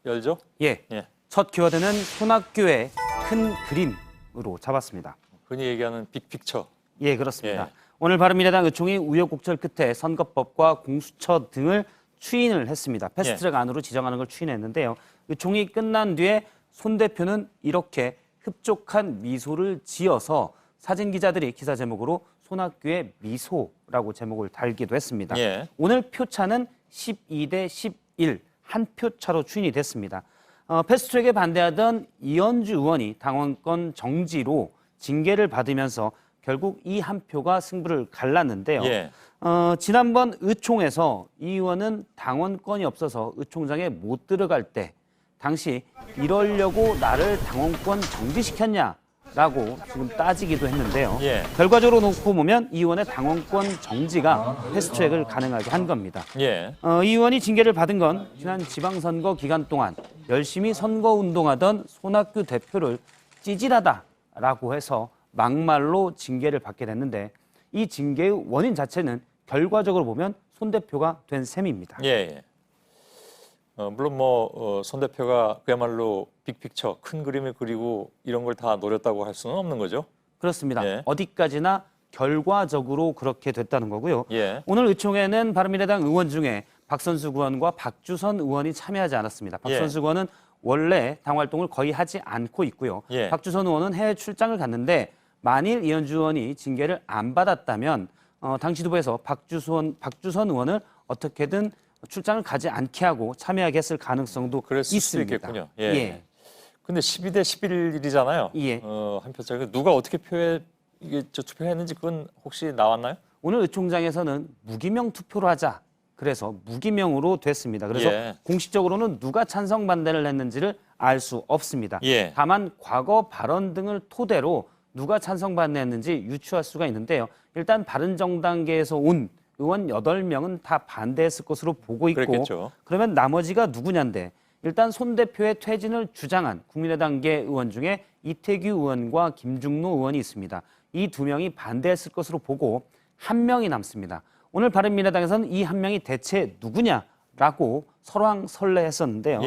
열죠? 예. 첫 키워드는 손학규의 큰 그림으로 잡았습니다. 흔히 얘기하는 빅픽처. 예, 그렇습니다. 오늘 바른미래당 의총이 우여곡절 끝에 선거법과 공수처 등을 추인을 했습니다. 패스트트랙 안으로 지정하는 걸 추인했는데요. 의총이 끝난 뒤에 손 대표는 이렇게 흡족한 미소를 지어서 사진 기자들이 기사 제목으로 손학규의 미소라고 제목을 달기도 했습니다. 오늘 표차는 12대 11, 한 표 차로 추인이 됐습니다. 패스트트랙에 반대하던 이현주 의원이 당원권 정지로 징계를 받으면서 결국 이 한 표가 승부를 갈랐는데요. 지난번 의총에서 이 의원은 당원권이 없어서 의총장에 못 들어갈 때 당시 이러려고 나를 당원권 정지시켰냐라고 지금 따지기도 했는데요. 결과적으로 놓고 보면 이 의원의 당원권 정지가 패스트트랙을 가능하게 한 겁니다. 이 의원이 징계를 받은 건 지난 지방선거 기간 동안 열심히 선거운동하던 손학규 대표를 찌질하다라고 해서 막말로 징계를 받게 됐는데 이 징계의 원인 자체는 결과적으로 보면 손 대표가 된 셈입니다. 물론 손 대표가 그야말로 빅픽처, 큰 그림을 그리고 이런 걸 다 노렸다고 할 수는 없는 거죠? 그렇습니다. 어디까지나 결과적으로 그렇게 됐다는 거고요. 오늘 의총에는 바른미래당 의원 중에 박선수 의원과 박주선 의원이 참여하지 않았습니다. 박선수 의원은 원래 당 활동을 거의 하지 않고 있고요. 박주선 의원은 해외 출장을 갔는데 만일 이현주 의원이 징계를 안 받았다면 당 지도부에서 박주선 의원을 어떻게든 출장을 가지 않게 하고 참여하게 했을 가능성도 있습니다. 수도 있겠군요. 근데 12대 11이잖아요. 한 표 차이. 누가 어떻게 투표했는지 그건 혹시 나왔나요? 오늘 의총장에서는 무기명 투표로 하자. 그래서 무기명으로 됐습니다. 그래서 공식적으로는 누가 찬성 반대를 했는지를 알 수 없습니다. 다만 과거 발언 등을 토대로 누가 찬성 반대했는지 유추할 수가 있는데요. 일단 바른정당계에서 온 의원 8명은 다 반대했을 것으로 보고 있고 그랬겠죠. 그러면 나머지가 누구냐인데 일단 손 대표의 퇴진을 주장한 국민의당계 의원 중에 이태규 의원과 김중노 의원이 있습니다. 이 두 명이 반대했을 것으로 보고 한 명이 남습니다. 오늘 바른미래당에서는 이 한 명이 대체 누구냐라고 설왕설래했었는데요.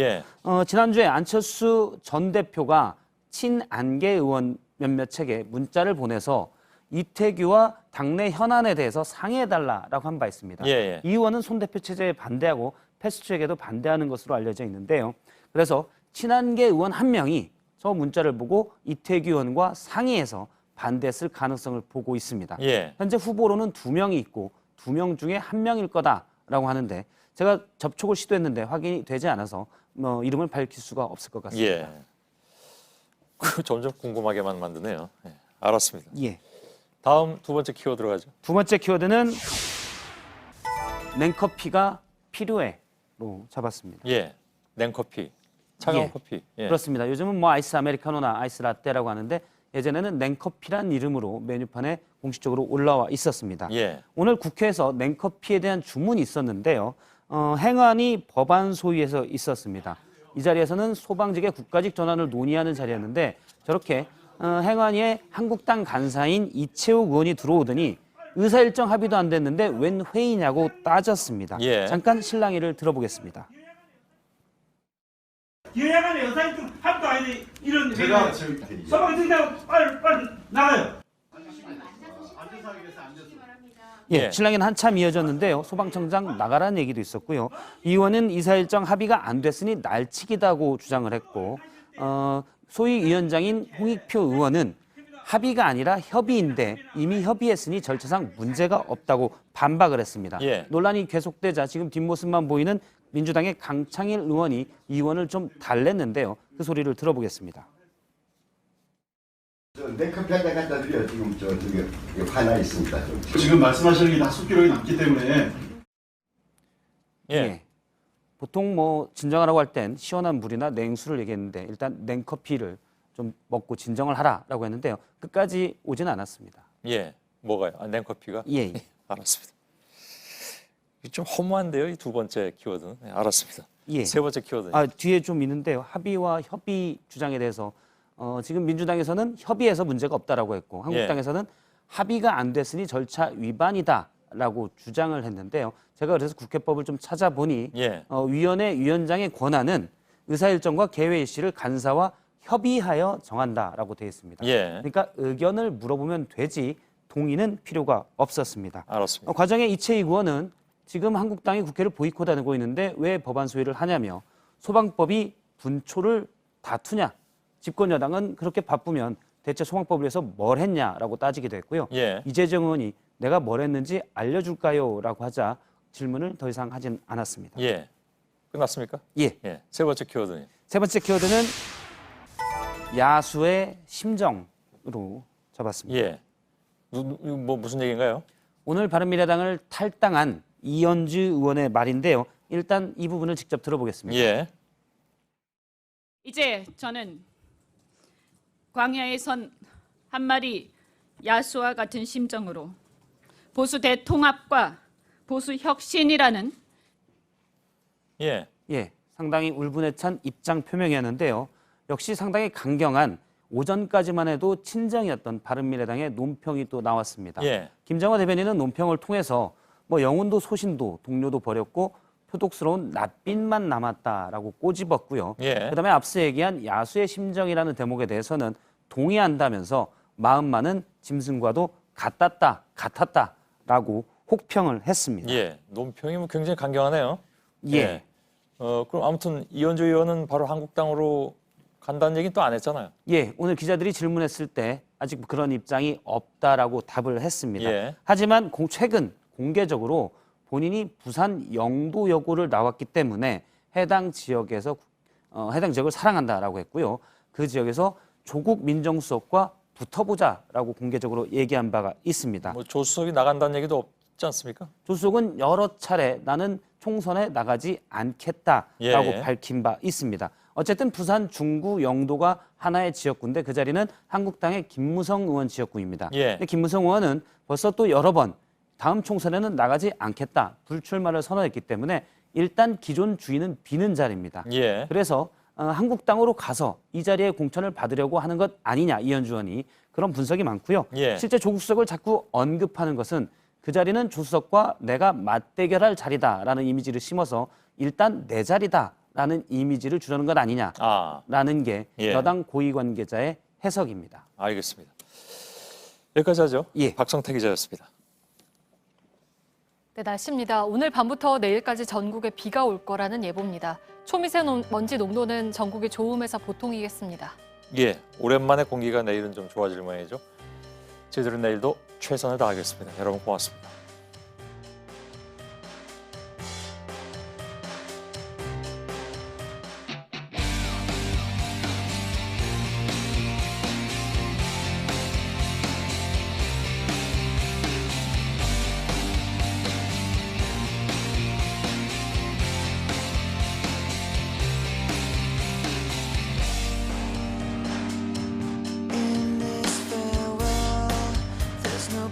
지난주에 안철수 전 대표가 친안계 의원 몇몇에게 문자를 보내서 이태규와 당내 현안에 대해서 상의해달라라고 한 바 있습니다. 이 의원은 손 대표 체제에 반대하고 패스트트랙에도 반대하는 것으로 알려져 있는데요. 그래서 친안계 의원 한 명이 저 문자를 보고 이태규 의원과 상의해서 반대했을 가능성을 보고 있습니다. 현재 후보로는 2명이 있고 2명 중에 1명일 거다라고 하는데 제가 접촉을 시도했는데 확인이 되지 않아서 이름을 밝힐 수가 없을 것 같습니다. 점점 궁금하게만 만드네요. 알았습니다. 예. 다음 두 번째 키워드로 가죠. 두 번째 키워드는 냉커피가 필요해로 잡았습니다. 예. 냉커피, 차가운 예. 커피. 예. 그렇습니다. 요즘은 뭐 아이스 아메리카노나 아이스 라떼라고 하는데 예전에는 냉커피란 이름으로 메뉴판에 공식적으로 올라와 있었습니다. 예. 오늘 국회에서 냉커피에 대한 주문이 있었는데요. 행안위 법안 소위에서 있었습니다. 이 자리에서는 소방직의 국가직 전환을 논의하는 자리였는데 저렇게 행안위에 한국당 간사인 이채욱 의원이 들어오더니 의사일정 합의도 안 됐는데 웬 회의냐고 따졌습니다. 예. 잠깐 실랑이를 들어보겠습니다. 여야 간에 의사일정 합의도 아닌데 이런 소방직이라고 빨리 나가요. 예, 실랑이는 한참 이어졌는데요. 소방청장 나가라는 얘기도 있었고요. 이 의원은 이사일정 합의가 안 됐으니 날치기다고 주장을 했고 소위 위원장인 홍익표 의원은 합의가 아니라 협의인데 이미 협의했으니 절차상 문제가 없다고 반박을 했습니다. 논란이 계속되자 지금 뒷모습만 보이는 민주당의 강창일 의원이 이 의원을 좀 달랬는데요. 그 소리를 들어보겠습니다. 냉커피 한잔 갖다 드려. 지금 저기 하나 있습니다. 지금 말씀하시는 게 다 속기록이 남기 때문에 예. 보통 뭐 진정을 하고 할 땐 시원한 물이나 냉수를 얘기했는데 일단 냉커피를 좀 먹고 진정을 하라라고 했는데요. 끝까지 오진 않았습니다. 예. 뭐가요? 냉커피가? 예. 알았습니다. 좀 허무한데요, 이 두 번째 키워드는. 네, 알았습니다. 예. 세 번째 키워드. 뒤에 좀 있는데요. 합의와 협의 주장에 대해서 지금 민주당에서는 협의해서 문제가 없다라고 했고 한국당에서는 합의가 안 됐으니 절차 위반이다라고 아니냐라고 주장을 했는데요. 제가 그래서 국회법을 좀 찾아보니 예. 위원회 위원장의 권한은 의사 일정과 개회 일시를 간사와 협의하여 정한다라고 되어 있습니다. 예. 그러니까 의견을 물어보면 되지 동의는 필요가 없었습니다. 알았습니다. 과정에 이채익 의원은 지금 한국당이 국회를 보이콧하고 있는데 왜 법안 소위를 하냐며 소방법이 분초를 다투냐. 집권 여당은 그렇게 바쁘면 대체 소방법을 위해서 뭘 했냐라고 따지기도 했고요. 예. 이재정 의원이 내가 뭘 했는지 알려줄까요? 라고 하자 질문을 더 이상 하진 않았습니다. 예. 끝났습니까? 예. 예. 세 번째 키워드는? 세 번째 키워드는 야수의 심정으로 잡았습니다. 예. 뭐 무슨 얘기인가요? 오늘 바른미래당을 탈당한 이현주 의원의 말인데요. 일단 이 부분을 직접 들어보겠습니다. 예. 이제 저는 광야에 선 한 마리 야수와 같은 심정으로 보수 대통합과 보수 혁신이라는 예. 상당히 울분에 찬 입장 표명이었는데요. 역시 상당히 강경한 오전까지만 해도 친정이었던 바른미래당의 논평이 또 나왔습니다. 예. 김정화 대변인은 논평을 통해서 뭐 영혼도 소신도 동료도 버렸고 표독스러운 낯빛만 남았다라고 꼬집었고요. 예. 그다음에 앞서 얘기한 야수의 심정이라는 대목에 대해서는 동의한다면서 마음만은 짐승과도 같았다라고 혹평을 했습니다. 예. 논평이 뭐 굉장히 강경하네요. 예. 그럼 아무튼 이현주 의원은 바로 한국당으로 간다는 얘기는 또 안 했잖아요. 예, 오늘 기자들이 질문했을 때 아직 그런 입장이 없다라고 답을 했습니다. 예. 하지만 최근 공개적으로 본인이 부산 영도여고를 나왔기 때문에 해당 지역을 사랑한다라고 했고요. 그 지역에서 조국 민정수석과 붙어보자라고 공개적으로 얘기한 바가 있습니다. 뭐 조수석이 나간다는 얘기도 없지 않습니까? 조수석은 여러 차례 나는 총선에 나가지 않겠다라고 예. 밝힌 바 있습니다. 어쨌든 부산 중구 영도가 하나의 지역구인데 그 자리는 한국당의 김무성 의원 지역구입니다. 예. 근데 김무성 의원은 벌써 또 여러 번 다음 총선에는 나가지 않겠다 불출마를 선언했기 때문에 일단 기존 주인은 비는 자리입니다. 예. 그래서 한국당으로 가서 이 자리에 공천을 받으려고 하는 것 아니냐 이현주 의원이 그런 분석이 많고요. 예. 실제 조국 수석을 자꾸 언급하는 것은 그 자리는 조 수석과 내가 맞대결할 자리다라는 이미지를 심어서 일단 내 자리다라는 이미지를 주려는 것 아니냐라는 게 예. 여당 고위 관계자의 해석입니다. 알겠습니다. 여기까지 하죠. 예. 박성태 기자였습니다. 네, 날씨입니다. 오늘 밤부터 내일까지 전국에 비가 올 거라는 예보입니다. 초미세먼지 농도는 전국이 좋음에서 보통이겠습니다. 예, 오랜만에 공기가 내일은 좀 좋아질 모양이죠. 저희들은 내일도 최선을 다하겠습니다. 여러분 고맙습니다. In this farewell, there's no